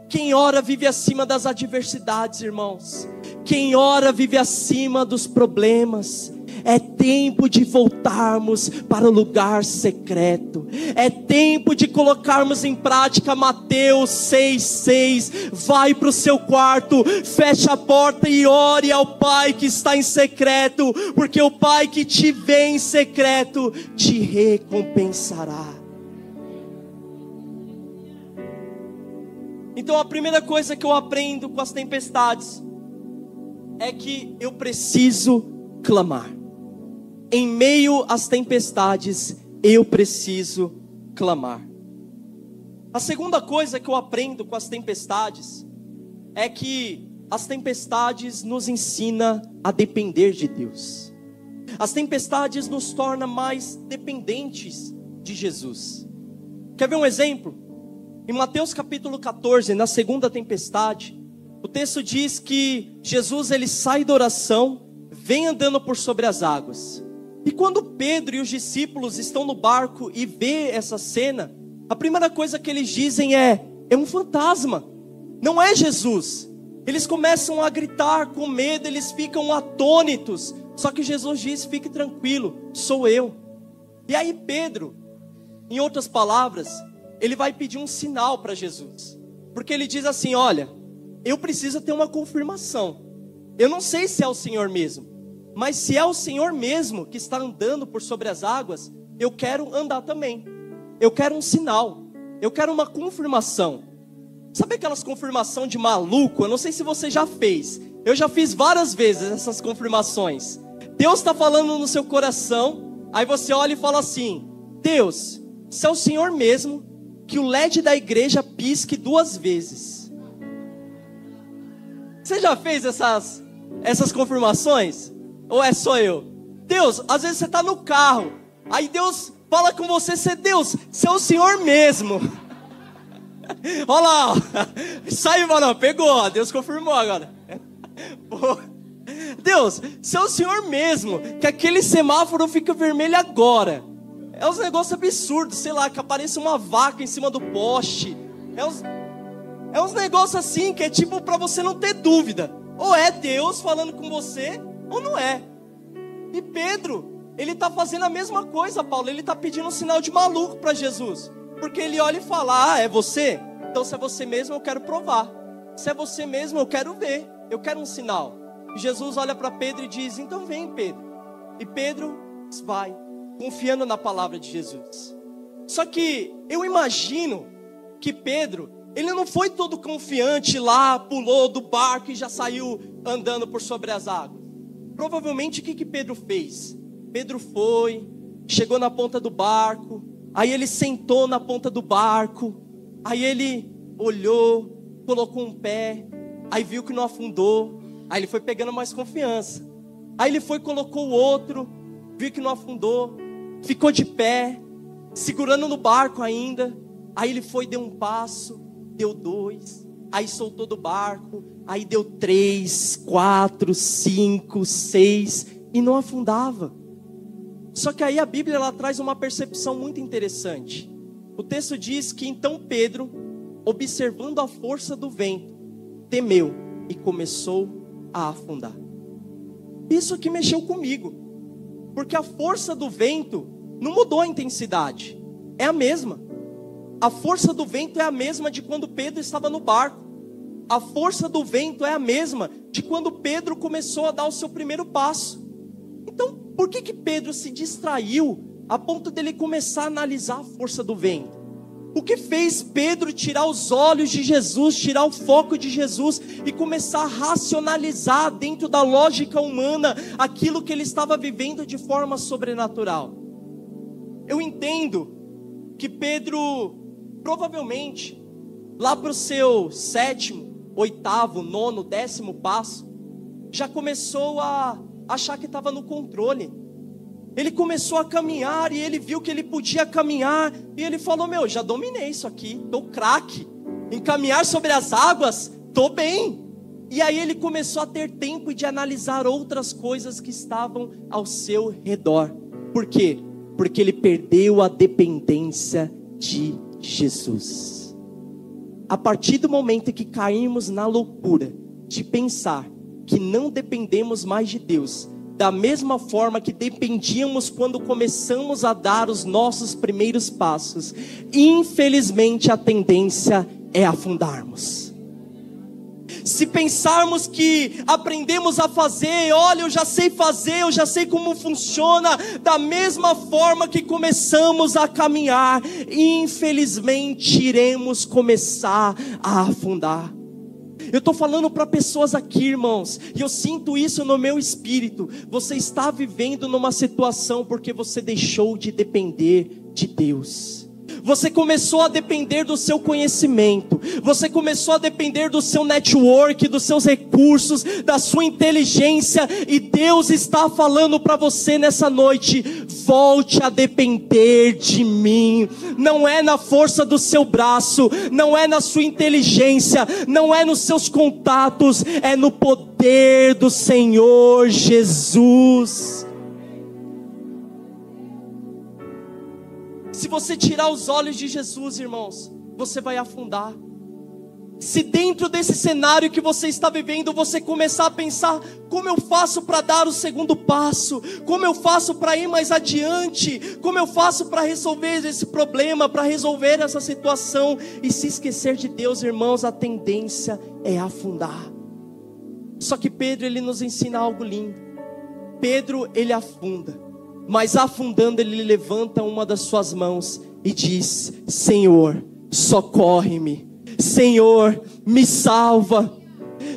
Speaker 4: Quem ora vive acima das adversidades, irmãos. Quem ora vive acima dos problemas. É tempo de voltarmos para o lugar secreto. É tempo de colocarmos em prática Mateus 6,6. Vai para o seu quarto, fecha a porta e ore ao Pai que está em secreto, porque o Pai que te vê em secreto te recompensará. Então a primeira coisa que eu aprendo com as tempestades é que eu preciso clamar. Em meio às tempestades, eu preciso clamar. A segunda coisa que eu aprendo com as tempestades é que as tempestades nos ensinam a depender de Deus. As tempestades nos tornam mais dependentes de Jesus. Quer ver um exemplo? Em Mateus capítulo 14, na segunda tempestade, o texto diz que Jesus ele sai da oração, vem andando por sobre as águas. E quando Pedro e os discípulos estão no barco e vê essa cena, a primeira coisa que eles dizem é um fantasma, não é Jesus. Eles começam a gritar com medo, eles ficam atônitos. Só que Jesus diz: fique tranquilo, sou eu. E aí Pedro, em outras palavras, ele vai pedir um sinal para Jesus. Porque ele diz assim: olha, eu preciso ter uma confirmação. Eu não sei se é o Senhor mesmo, mas se é o Senhor mesmo que está andando por sobre as águas, eu quero andar também. Eu quero um sinal, eu quero uma confirmação. Sabe aquelas confirmações de maluco? Eu não sei se você já fez. Eu já fiz várias vezes essas confirmações. Deus está falando no seu coração, aí você olha e fala assim: Deus, se é o Senhor mesmo, que o LED da igreja pisque 2 vezes. Você já fez essas confirmações? Ou é só eu? Deus, às vezes você está no carro, aí Deus fala com você: Deus, se é o Senhor mesmo. Olha lá, saiu, mano, pegou, Deus confirmou agora. Deus, se é o Senhor mesmo, que aquele semáforo fica vermelho agora. É uns negócios absurdos, sei lá, que aparece uma vaca em cima do poste. É uns negócios assim, que é tipo para você não ter dúvida. Ou é Deus falando com você, ou não é. E Pedro, ele está fazendo a mesma coisa, Paulo. Ele está pedindo um sinal de maluco para Jesus. Porque ele olha e fala: ah, é você? Então se é você mesmo, eu quero provar. Se é você mesmo, eu quero ver. Eu quero um sinal. E Jesus olha para Pedro e diz: então vem, Pedro. E Pedro vai, confiando na palavra de Jesus. Só que eu imagino que Pedro, ele não foi todo confiante lá, pulou do barco e já saiu andando por sobre as águas. Provavelmente o que Pedro fez? Pedro foi, chegou na ponta do barco, aí ele sentou na ponta do barco, aí ele olhou, colocou um pé, aí viu que não afundou, aí ele foi pegando mais confiança. Aí ele foi, colocou o outro, viu que não afundou, ficou de pé, segurando no barco ainda. Aí ele foi, deu um passo, deu 2, aí soltou do barco, aí deu 3, 4, 5, 6 e não afundava. Só que aí a Bíblia ela traz uma percepção muito interessante. O texto diz que então Pedro, observando a força do vento, temeu e começou a afundar. Isso que mexeu comigo, porque a força do vento não mudou a intensidade, é a mesma. A força do vento é a mesma de quando Pedro estava no barco. A força do vento é a mesma de quando Pedro começou a dar o seu primeiro passo. Então, por que Pedro se distraiu a ponto dele começar a analisar a força do vento? O que fez Pedro tirar os olhos de Jesus, tirar o foco de Jesus e começar a racionalizar dentro da lógica humana aquilo que ele estava vivendo de forma sobrenatural? Eu entendo que Pedro, provavelmente, lá para o seu 7º, 8º, 9º, 10º passo, já começou a achar que estava no controle. Ele começou a caminhar e ele viu que ele podia caminhar. E ele falou: meu, já dominei isso aqui, estou craque. Em caminhar sobre as águas, estou bem. E aí ele começou a ter tempo de analisar outras coisas que estavam ao seu redor. Por quê? Porque ele perdeu a dependência de Jesus. A partir do momento que caímos na loucura de pensar que não dependemos mais de Deus, da mesma forma que dependíamos quando começamos a dar os nossos primeiros passos. Infelizmente, a tendência é afundarmos. Se pensarmos que aprendemos a fazer, olha, eu já sei fazer, eu já sei como funciona, da mesma forma que começamos a caminhar, infelizmente iremos começar a afundar. Eu estou falando para pessoas aqui, irmãos, e eu sinto isso no meu espírito. Você está vivendo numa situação porque você deixou de depender de Deus. Você começou a depender do seu conhecimento, você começou a depender do seu network, dos seus recursos, da sua inteligência, e Deus está falando para você nessa noite: volte a depender de mim. Não é na força do seu braço, não é na sua inteligência, não é nos seus contatos, é no poder do Senhor Jesus. Se você tirar os olhos de Jesus, irmãos, você vai afundar. Se dentro desse cenário que você está vivendo, você começar a pensar: como eu faço para dar o segundo passo? Como eu faço para ir mais adiante? Como eu faço para resolver esse problema, para resolver essa situação? E se esquecer de Deus, irmãos, a tendência é afundar. Só que Pedro, ele nos ensina algo lindo. Pedro, ele afunda, mas afundando, ele levanta uma das suas mãos e diz: Senhor, socorre-me. Senhor, me salva.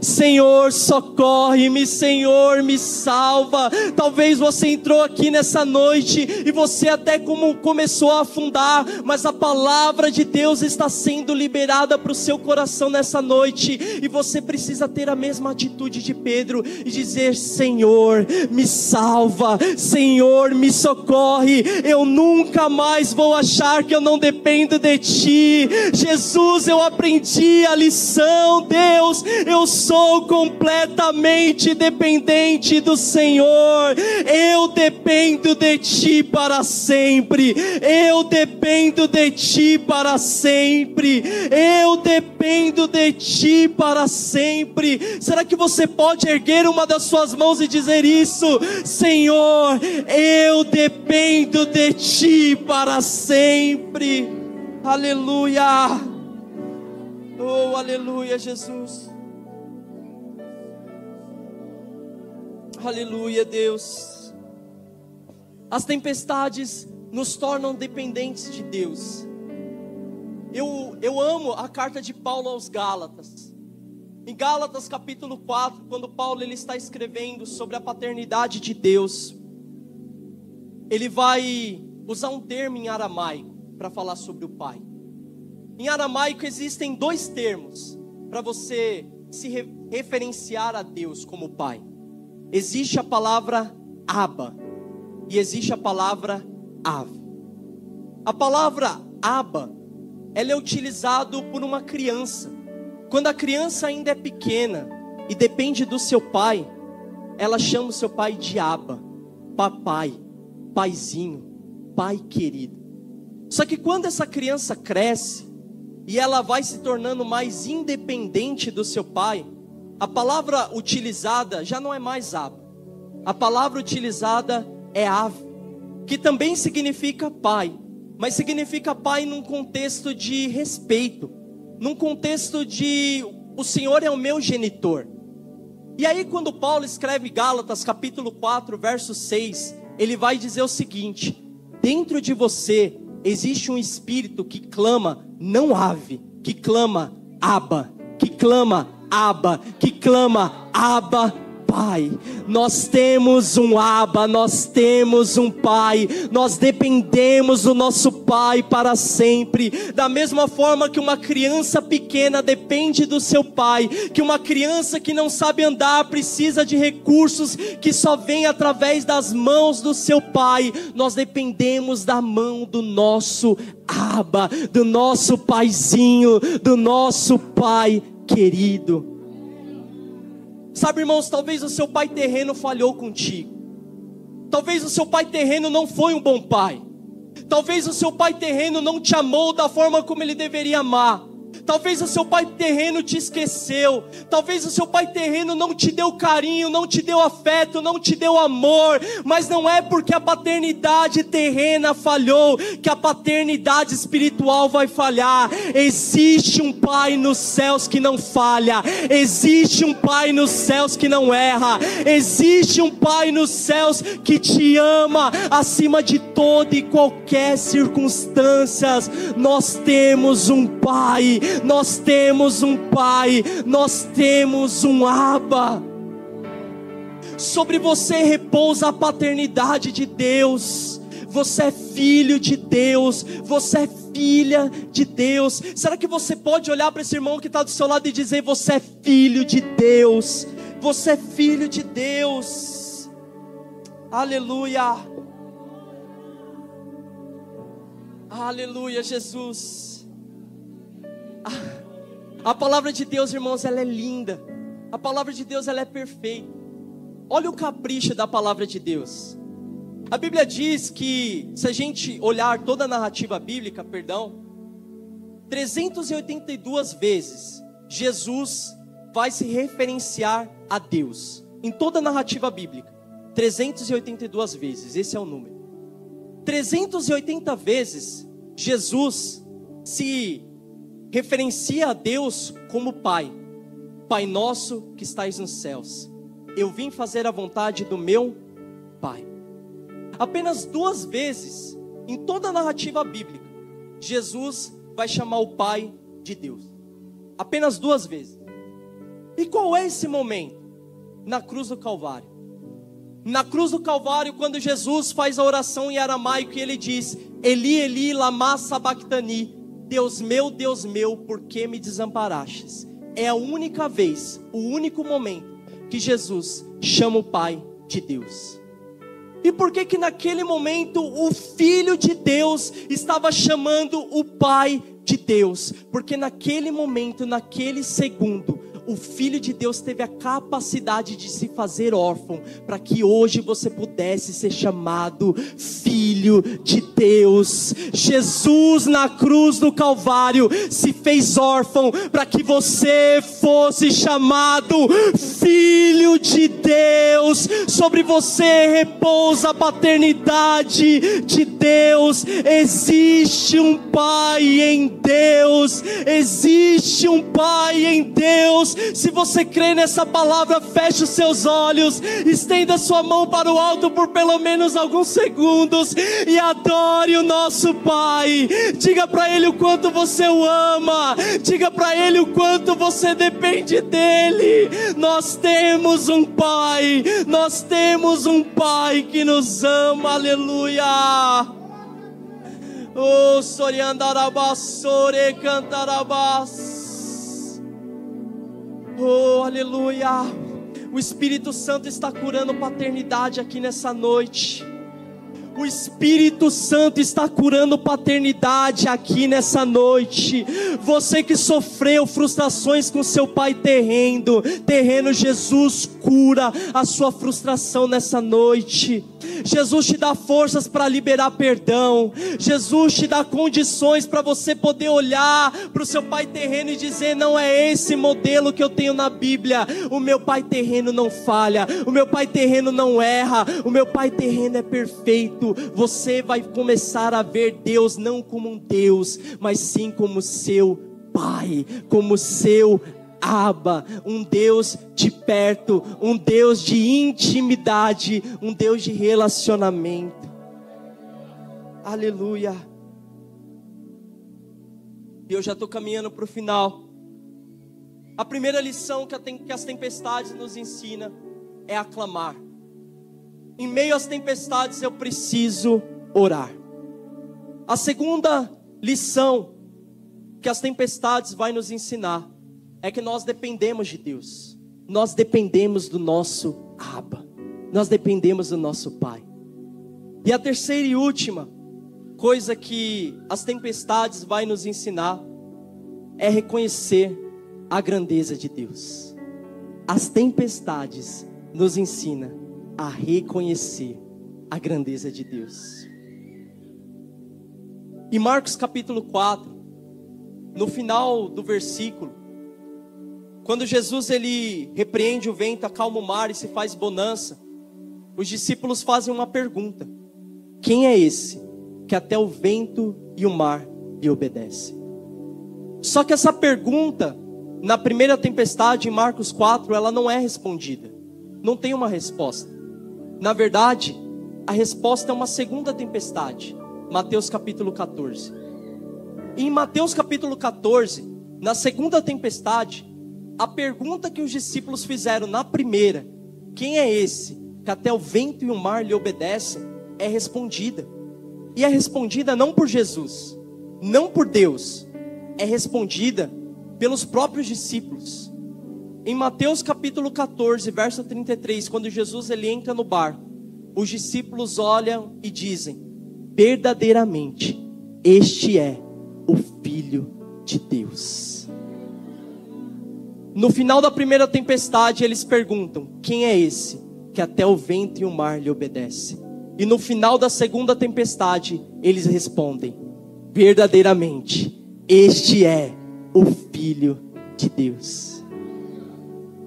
Speaker 4: Senhor, socorre-me. Senhor, me salva. Talvez você entrou aqui nessa noite e você até começou a afundar, mas a palavra de Deus está sendo liberada para o seu coração nessa noite, e você precisa ter a mesma atitude de Pedro e dizer: Senhor, me salva. Senhor, me socorre. Eu nunca mais vou achar que eu não dependo de Ti. Jesus, eu aprendi a lição. Deus, eu sou completamente dependente do Senhor. Eu dependo de Ti para sempre. Eu dependo de Ti para sempre. Eu dependo de Ti para sempre. Será que você pode erguer uma das suas mãos e dizer isso? Senhor, eu dependo de Ti para sempre. Aleluia. Oh, aleluia, Jesus. Aleluia, Deus. As tempestades nos tornam dependentes de Deus. Eu amo a carta de Paulo aos Gálatas. Em Gálatas capítulo 4, quando Paulo ele está escrevendo sobre a paternidade de Deus, ele vai usar um termo em aramaico para falar sobre o Pai. Em aramaico existem dois termos para você se referenciar a Deus como Pai. Existe a palavra Abba e existe a palavra Av. A palavra Abba, ela é utilizada por uma criança. Quando a criança ainda é pequena e depende do seu pai, ela chama o seu pai de Abba, papai, paizinho, pai querido. Só que quando essa criança cresce e ela vai se tornando mais independente do seu pai, a palavra utilizada já não é mais Abba. A palavra utilizada é Av, que também significa pai, mas significa pai num contexto de respeito, num contexto de o Senhor é o meu genitor. E aí quando Paulo escreve Gálatas capítulo 4, verso 6, ele vai dizer o seguinte: dentro de você existe um espírito que clama, não ave, que clama Abba, que clama Abba, que clama Abba, Pai. Nós temos um Abba, nós temos um Pai, nós dependemos do nosso Pai para sempre. Da mesma forma que uma criança pequena depende do seu pai, que uma criança que não sabe andar precisa de recursos que só vem através das mãos do seu pai, nós dependemos da mão do nosso Abba, do nosso paizinho, do nosso Pai querido. Sabe, irmãos, talvez o seu pai terreno falhou contigo. Talvez o seu pai terreno não foi um bom pai. Talvez o seu pai terreno não te amou da forma como ele deveria amar. Talvez o seu pai terreno te esqueceu. Talvez o seu pai terreno não te deu carinho, não te deu afeto, não te deu amor. Mas não é porque a paternidade terrena falhou que a paternidade espiritual vai falhar. Existe um pai nos céus que não falha. Existe um pai nos céus que não erra. Existe um pai nos céus que te ama acima de toda e qualquer circunstância. Nós temos um pai, nós temos um pai, nós temos um Abba. Sobre você repousa a paternidade de Deus. Você é filho de Deus, você é filha de Deus. Será que você pode olhar para esse irmão que está do seu lado e dizer: você é filho de Deus, você é filho de Deus? Aleluia, aleluia, Jesus. A palavra de Deus, irmãos, ela é linda. A palavra de Deus, ela é perfeita. Olha o capricho da palavra de Deus. A Bíblia diz que, se a gente olhar toda a narrativa bíblica, 382 vezes Jesus vai se referenciar a Deus. Em toda a narrativa bíblica, 382 vezes, esse é o número. 380 vezes Jesus se referencia a Deus como Pai. Pai nosso que estais nos céus, eu vim fazer a vontade do meu Pai. Apenas 2 vezes em toda a narrativa bíblica Jesus vai chamar o Pai de Deus. Apenas 2 vezes. E qual é esse momento? Na cruz do Calvário. Na cruz do Calvário, quando Jesus faz a oração em aramaico e ele diz: Eli, Eli, lama sabachthani, Deus meu, por que me desamparastes? É a única vez, o único momento que Jesus chama o Pai de Deus. E por que naquele momento o Filho de Deus estava chamando o Pai de Deus? Porque naquele momento, naquele segundo, o Filho de Deus teve a capacidade de se fazer órfão, para que hoje você pudesse ser chamado Filho de Deus. Jesus na cruz do Calvário se fez órfão, para que você fosse chamado Filho de Deus. Sobre você repousa a paternidade de Deus. Existe um Pai em Deus. Existe um Pai em Deus. Se você crê nessa palavra, feche os seus olhos, estenda sua mão para o alto por pelo menos alguns segundos e adore o nosso Pai. Diga para Ele o quanto você o ama, diga para Ele o quanto você depende dEle. Nós temos um Pai, nós temos um Pai que nos ama, aleluia. Oh, soriandarabas, sore cantarabas. Oh, aleluia. O Espírito Santo está curando paternidade aqui nessa noite. O Espírito Santo está curando paternidade aqui nessa noite. Você que sofreu frustrações com seu pai terreno, Jesus cura a sua frustração nessa noite. Jesus te dá forças para liberar perdão. Jesus te dá condições para você poder olhar para o seu pai terreno e dizer: não é esse modelo que eu tenho na Bíblia. O meu pai terreno não falha, o meu pai terreno não erra, o meu pai terreno é perfeito. Você vai começar a ver Deus não como um Deus, mas sim como seu Pai, como seu Abba, um Deus de perto, um Deus de intimidade, um Deus de relacionamento. Aleluia. E eu já estou caminhando para o final. A primeira lição que as tempestades nos ensinam é aclamar. Em meio às tempestades eu preciso orar. A segunda lição que as tempestades vai nos ensinar é que nós dependemos de Deus. Nós dependemos do nosso Abba. Nós dependemos do nosso Pai. E a terceira e última coisa que as tempestades vai nos ensinar é reconhecer a grandeza de Deus. As tempestades nos ensinam a reconhecer a grandeza de Deus. Em Marcos capítulo 4, no final do versículo, quando Jesus ele repreende o vento, acalma o mar e se faz bonança, os discípulos fazem uma pergunta: quem é esse que até o vento e o mar lhe obedecem? Só que essa pergunta, na primeira tempestade, em Marcos 4, ela não é respondida. Não tem uma resposta. Na verdade, a resposta é uma segunda tempestade. Mateus capítulo 14. E em Mateus capítulo 14, na segunda tempestade, a pergunta que os discípulos fizeram na primeira, quem é esse que até o vento e o mar lhe obedecem, é respondida. E é respondida não por Jesus, não por Deus, é respondida pelos próprios discípulos. Em Mateus capítulo 14, verso 33, quando Jesus ele entra no barco, os discípulos olham e dizem: verdadeiramente, este é o Filho de Deus. No final da primeira tempestade, eles perguntam: quem é esse que até o vento e o mar lhe obedece? E no final da segunda tempestade, eles respondem: verdadeiramente, este é o Filho de Deus.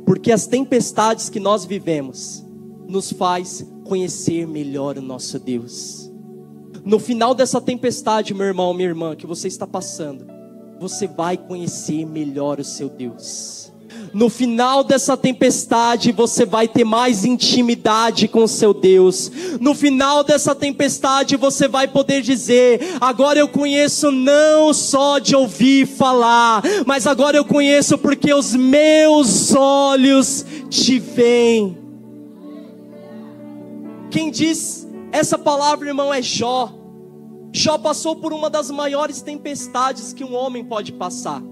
Speaker 4: Porque as tempestades que nós vivemos nos faz conhecer melhor o nosso Deus. No final dessa tempestade, meu irmão, minha irmã, que você está passando, você vai conhecer melhor o seu Deus. No final dessa tempestade, você vai ter mais intimidade com o seu Deus. No final dessa tempestade, você vai poder dizer: agora eu conheço não só de ouvir falar, mas agora eu conheço porque os meus olhos te veem. Quem diz essa palavra, irmão, é Jó. Jó passou por uma das maiores tempestades que um homem pode passar.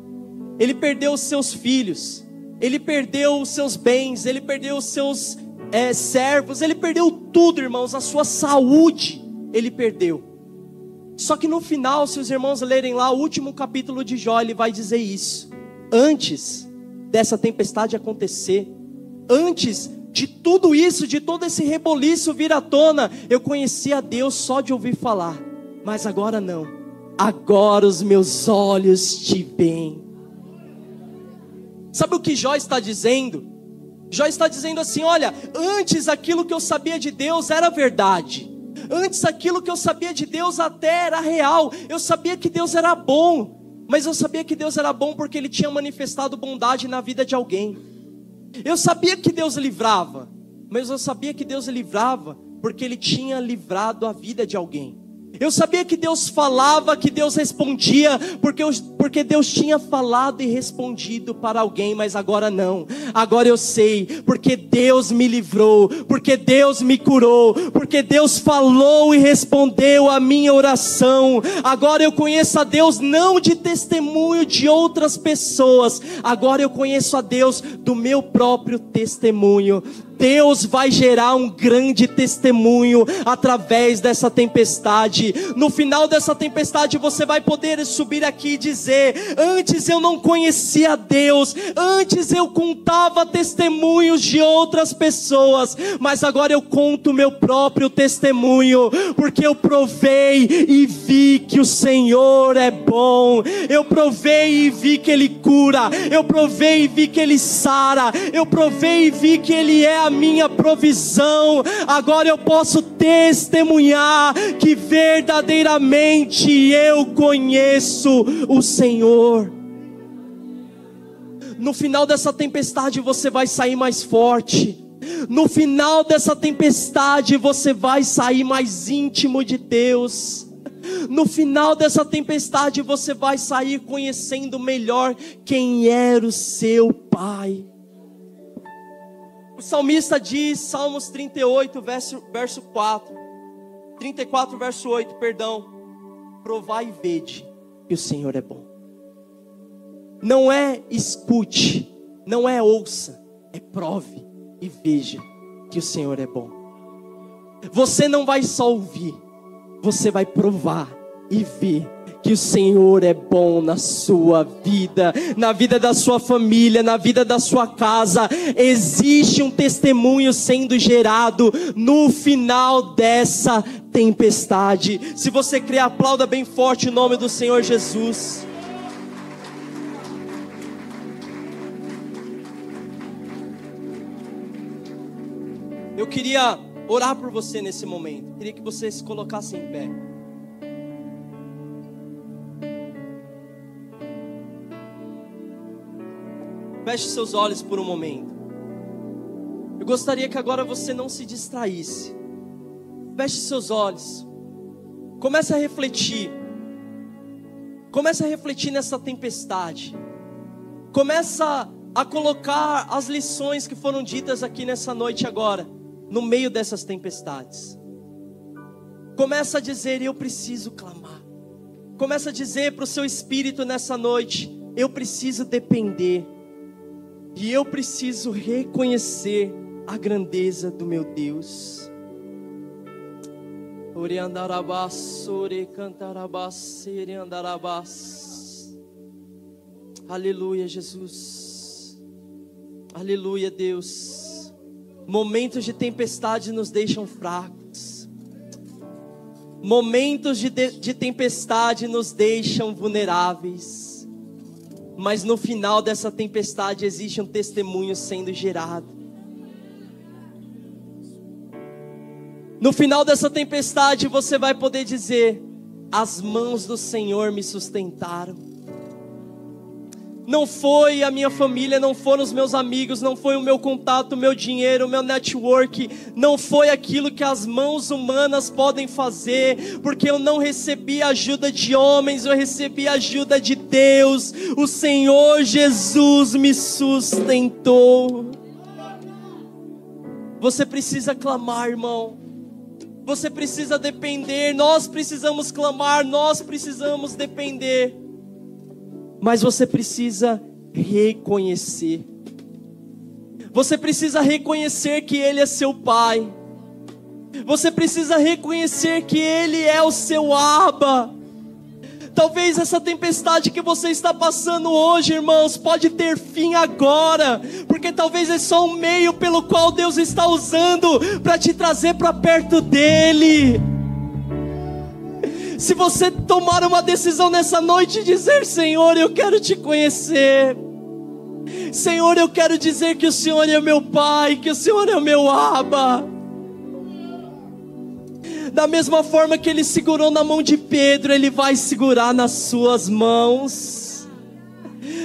Speaker 4: Ele perdeu os seus filhos, ele perdeu os seus bens, ele perdeu os seus servos, ele perdeu tudo, irmãos, a sua saúde ele perdeu. Só que no final, se os irmãos lerem lá o último capítulo de Jó, ele vai dizer isso: antes dessa tempestade acontecer, antes de tudo isso, de todo esse reboliço vir à tona, eu conhecia a Deus só de ouvir falar, mas agora não, agora os meus olhos te veem. Sabe o que Jó está dizendo? Jó está dizendo assim: olha, antes aquilo que eu sabia de Deus era verdade, antes aquilo que eu sabia de Deus até era real, eu sabia que Deus era bom, mas eu sabia que Deus era bom porque Ele tinha manifestado bondade na vida de alguém. Eu sabia que Deus livrava, mas eu sabia que Deus livrava porque Ele tinha livrado a vida de alguém. Eu sabia que Deus falava, que Deus respondia, porque Deus tinha falado e respondido para alguém, mas agora não. Agora eu sei, porque Deus me livrou, porque Deus me curou, porque Deus falou e respondeu a minha oração. Agora eu conheço a Deus não de testemunho de outras pessoas, agora eu conheço a Deus do meu próprio testemunho. Deus vai gerar um grande testemunho através dessa tempestade. No final dessa tempestade você vai poder subir aqui e dizer: antes eu não conhecia Deus, antes eu contava testemunhos de outras pessoas, mas agora eu conto o meu próprio testemunho, porque eu provei e vi que o Senhor é bom. Eu provei e vi que Ele cura, eu provei e vi que Ele sara, eu provei e vi que Ele é a minha provisão. Agora eu posso testemunhar que verdadeiramente eu conheço o Senhor. No final dessa tempestade você vai sair mais forte. No final dessa tempestade você vai sair mais íntimo de Deus. No final dessa tempestade você vai sair conhecendo melhor quem era o seu Pai. O salmista diz, Salmos 38, verso 4, 34, verso 8, perdão: provai e vede que o Senhor é bom. Não é escute, não é ouça, é prove e veja que o Senhor é bom. Você não vai só ouvir, você vai provar e ver que o Senhor é bom na sua vida, na vida da sua família, na vida da sua casa. Existe um testemunho sendo gerado no final dessa tempestade. Se você crê, aplauda bem forte o nome do Senhor Jesus. Eu queria orar por você nesse momento. Eu queria que você se colocasse em pé. Feche seus olhos por um momento. Eu gostaria que agora você não se distraísse. Feche seus olhos. Comece a refletir. Comece a refletir nessa tempestade. Começa a colocar as lições que foram ditas aqui nessa noite agora, no meio dessas tempestades. Começa a dizer: eu preciso clamar. Começa a dizer para o seu espírito nessa noite: eu preciso depender. E eu preciso reconhecer a grandeza do meu Deus. Aleluia, Jesus. Aleluia, Deus. Momentos de tempestade nos deixam fracos. Momentos de tempestade nos deixam vulneráveis. Mas no final dessa tempestade existe um testemunho sendo gerado. No final dessa tempestade você vai poder dizer: as mãos do Senhor me sustentaram. Não foi a minha família, não foram os meus amigos, não foi o meu contato, o meu dinheiro, o meu network, não foi aquilo que as mãos humanas podem fazer, porque eu não recebi ajuda de homens, eu recebi ajuda de Deus. O Senhor Jesus me sustentou. Você precisa clamar, irmão. Você precisa depender, nós precisamos clamar, nós precisamos depender. Mas você precisa reconhecer. Você precisa reconhecer que Ele é seu Pai. Você precisa reconhecer que Ele é o seu Abba. Talvez essa tempestade que você está passando hoje, irmãos, pode ter fim agora, porque talvez é só um meio pelo qual Deus está usando para te trazer para perto dEle. Se você tomar uma decisão nessa noite e dizer: Senhor, eu quero te conhecer. Senhor, eu quero dizer que o Senhor é meu Pai, que o Senhor é o meu Abba. Da mesma forma que Ele segurou na mão de Pedro, Ele vai segurar nas suas mãos.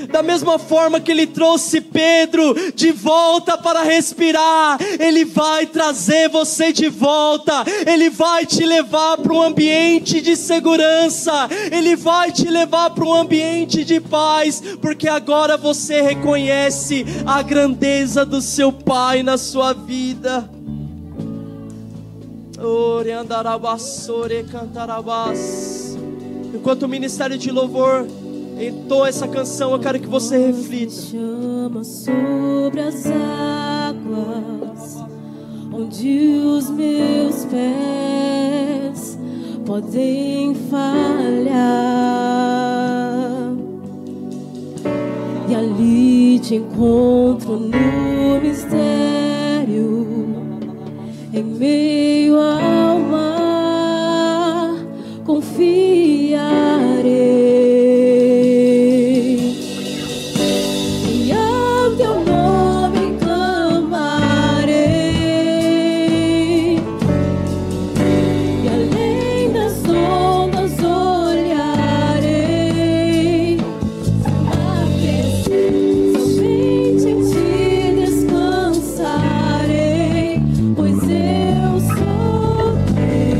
Speaker 4: Da mesma forma que Ele trouxe Pedro de volta para respirar, Ele vai trazer você de volta. Ele vai te levar para um ambiente de segurança. Ele vai te levar para um ambiente de paz, porque agora você reconhece a grandeza do seu Pai na sua vida. Enquanto o ministério de louvor entoa essa canção, eu quero que você reflita.
Speaker 1: Chama sobre as águas, onde os meus pés podem falhar, e ali te encontro no mistério. Em meio ao mar, confiarei, e ao teu nome clamarei, e além das ondas olharei, somente em ti descansarei, pois eu sou teu.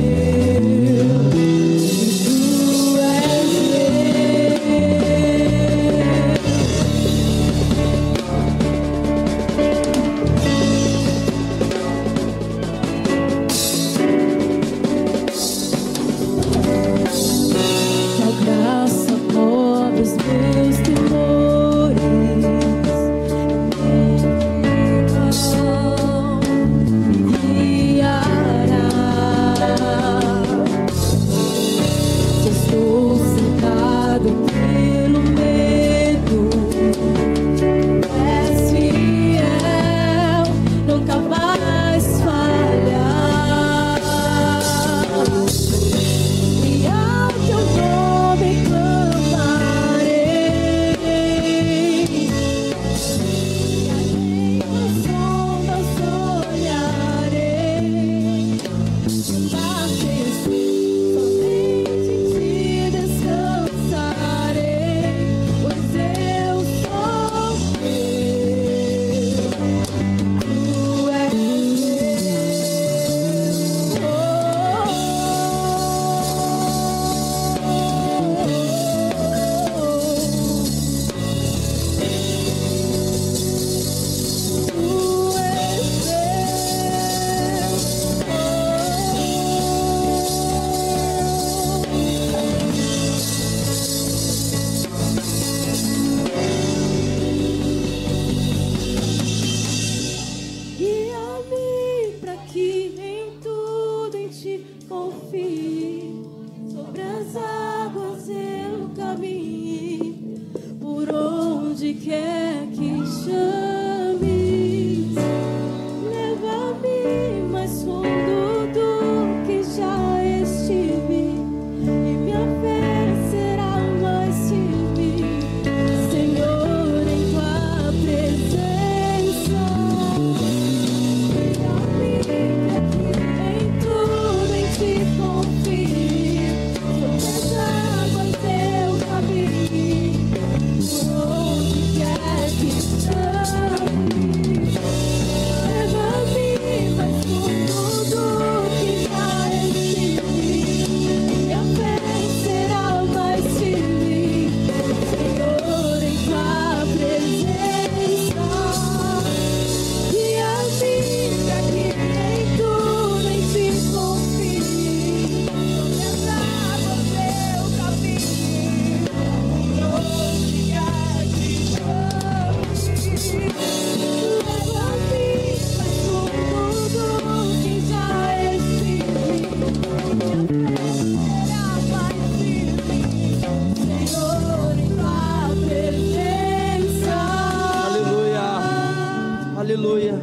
Speaker 4: Aleluia.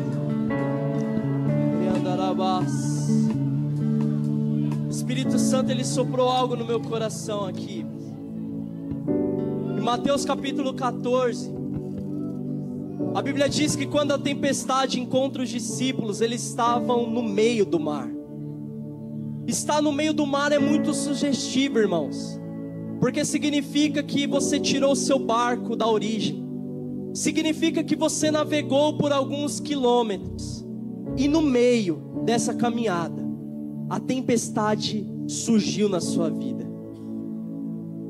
Speaker 4: O Espírito Santo, ele soprou algo no meu coração aqui. Em Mateus capítulo 14, a Bíblia diz que quando a tempestade encontra os discípulos, eles estavam no meio do mar. Estar no meio do mar é muito sugestivo, irmãos, porque significa que você tirou o seu barco da origem, significa que você navegou por alguns quilômetros, e no meio dessa caminhada, a tempestade surgiu na sua vida.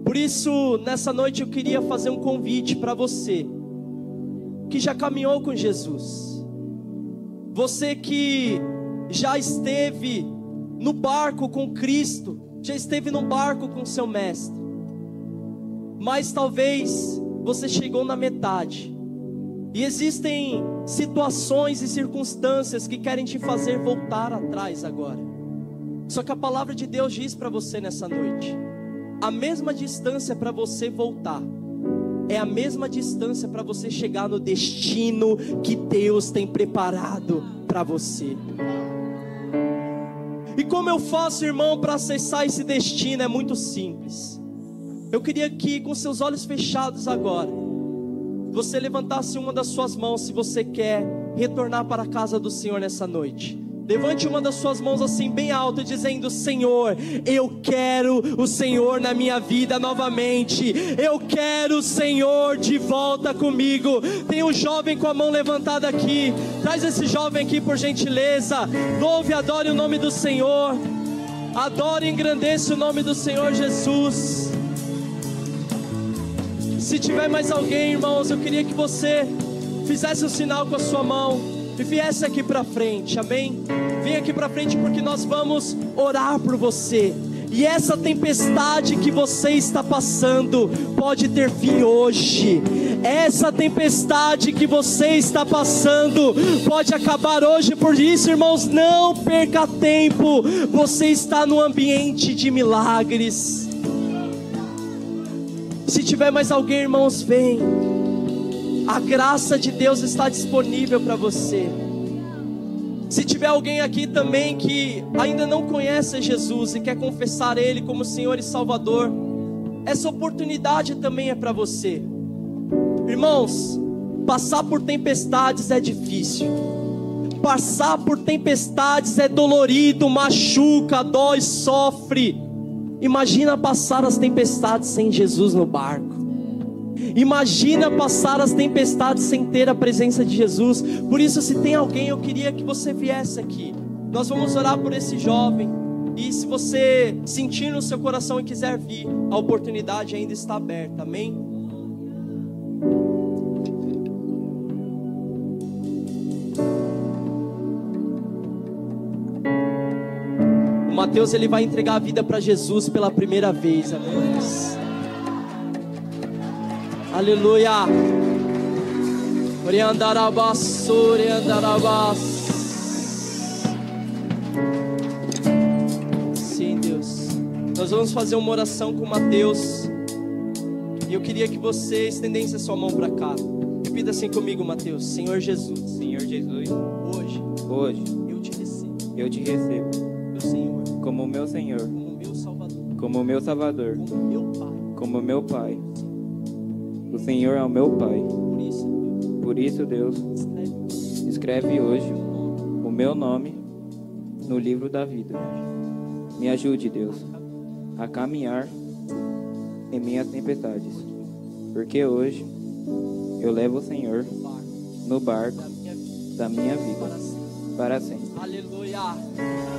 Speaker 4: Por isso, nessa noite eu queria fazer um convite para você que já caminhou com Jesus, você que já esteve no barco com Cristo, já esteve no barco com seu mestre, mas talvez você chegou na metade, e existem situações e circunstâncias que querem te fazer voltar atrás agora. Só que a palavra de Deus diz para você nessa noite: a mesma distância para você voltar é a mesma distância para você chegar no destino que Deus tem preparado para você. E como eu faço, irmão, para acessar esse destino? É muito simples. Eu queria que, com seus olhos fechados agora, você levantasse uma das suas mãos, se você quer retornar para a casa do Senhor nessa noite. Levante uma das suas mãos assim bem alto, dizendo: Senhor, eu quero o Senhor na minha vida novamente. Eu quero o Senhor de volta comigo. Tem um jovem com a mão levantada aqui. Traz esse jovem aqui, por gentileza. Louve e adore o nome do Senhor. Adore e engrandeça o nome do Senhor Jesus. Se tiver mais alguém, irmãos, eu queria que você fizesse um sinal com a sua mão e viesse aqui para frente, amém? Vem aqui para frente, porque nós vamos orar por você. E essa tempestade que você está passando pode ter fim hoje. Essa tempestade que você está passando pode acabar hoje. Por isso, irmãos, não perca tempo. Você está no ambiente de milagres. Se tiver mais alguém, irmãos, vem. A graça de Deus está disponível para você. Se tiver alguém aqui também que ainda não conhece Jesus e quer confessar Ele como Senhor e Salvador, essa oportunidade também é para você. Irmãos, passar por tempestades é difícil. Passar por tempestades é dolorido, machuca, dói, sofre. Imagina passar as tempestades sem Jesus no barco. Imagina passar as tempestades sem ter a presença de Jesus. Por isso, se tem alguém, eu queria que você viesse aqui. Nós vamos orar por esse jovem. E se você sentir no seu coração e quiser vir, a oportunidade ainda está aberta, amém? O Mateus, ele vai entregar a vida para Jesus pela primeira vez, amém? Aleluia. Sim, Deus. Nós vamos fazer uma oração com Mateus. E eu queria que você estendesse a sua mão para cá. Repita assim comigo, Mateus. Senhor Jesus.
Speaker 5: Senhor Jesus,
Speaker 4: Hoje
Speaker 5: eu te recebo
Speaker 4: meu Senhor,
Speaker 5: como meu Senhor,
Speaker 4: como meu Salvador,
Speaker 5: como meu Salvador,
Speaker 4: como meu Pai.
Speaker 5: como meu Pai. O Senhor é o meu Pai.
Speaker 4: Por isso, Deus,
Speaker 5: Por isso, Deus, escreve hoje o meu nome no livro da vida. Me ajude, Deus, a caminhar em minhas tempestades, porque hoje eu levo o Senhor no barco da minha vida para sempre.
Speaker 4: Aleluia.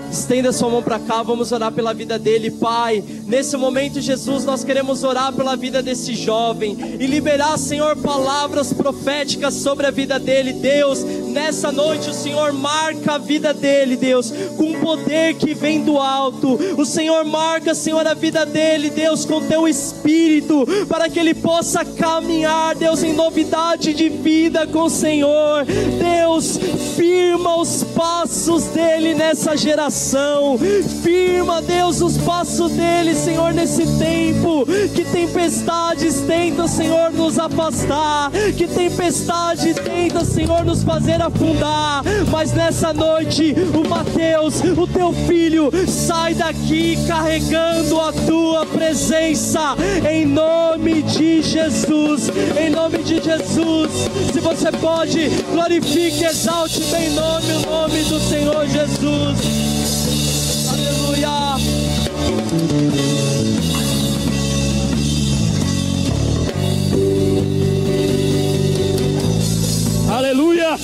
Speaker 4: Estenda sua mão para cá, vamos orar pela vida dele, Pai. Nesse momento, Jesus, nós queremos orar pela vida desse jovem e liberar, Senhor, palavras proféticas sobre a vida dele. Deus, nessa noite o Senhor marca a vida dele, Deus, com um poder que vem do alto. O Senhor marca, Senhor, a vida dele, Deus, com teu Espírito, para que ele possa caminhar, Deus, em novidade de vida com o Senhor. Deus, Deus, firma os passos dele nessa geração. Firma, Deus, os passos dele, Senhor, nesse tempo que tempestades tentam, Senhor, nos afastar, que tempestade tenta, Senhor, nos fazer afundar. Mas nessa noite, o Mateus, o teu filho, sai daqui carregando a tua presença, em nome de Jesus, em nome de Jesus. Se você pode, glorifique, exalte bem o nome do Senhor Jesus. Aleluia.
Speaker 3: Aleluia.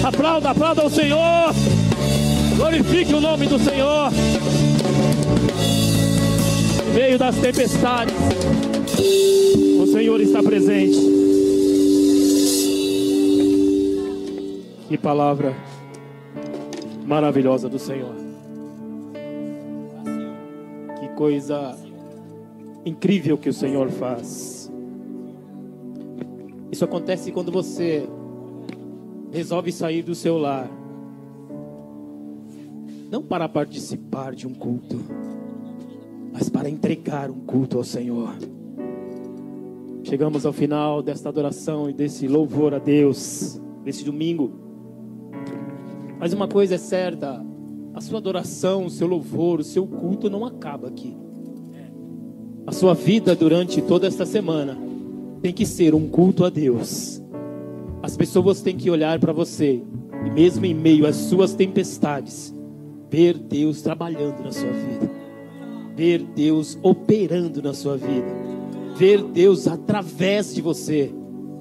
Speaker 3: Aplauda, aplauda ao Senhor. Glorifique o nome do Senhor. No meio das tempestades, o Senhor está presente. Que palavra maravilhosa do Senhor. Que coisa incrível que o Senhor faz. Isso acontece quando você resolve sair do seu lar, não para participar de um culto, mas para entregar um culto ao Senhor. Chegamos ao final desta adoração e desse louvor a Deus, desse domingo. Mas uma coisa é certa: a sua adoração, o seu louvor, o seu culto não acaba aqui. A sua vida durante toda esta semana tem que ser um culto a Deus. As pessoas têm que olhar para você e mesmo em meio às suas tempestades, ver Deus trabalhando na sua vida, ver Deus operando na sua vida, ver Deus através de você.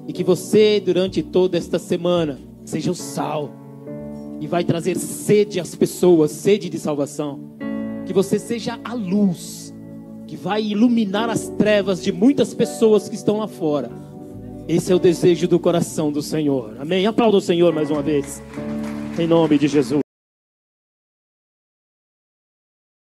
Speaker 3: E que você durante toda esta semana seja o sal e vai trazer sede às pessoas, sede de salvação. Que você seja a luz que vai iluminar as trevas de muitas pessoas que estão lá fora. Esse é o desejo do coração do Senhor. Amém? Aplauda o Senhor mais uma vez, em nome de Jesus.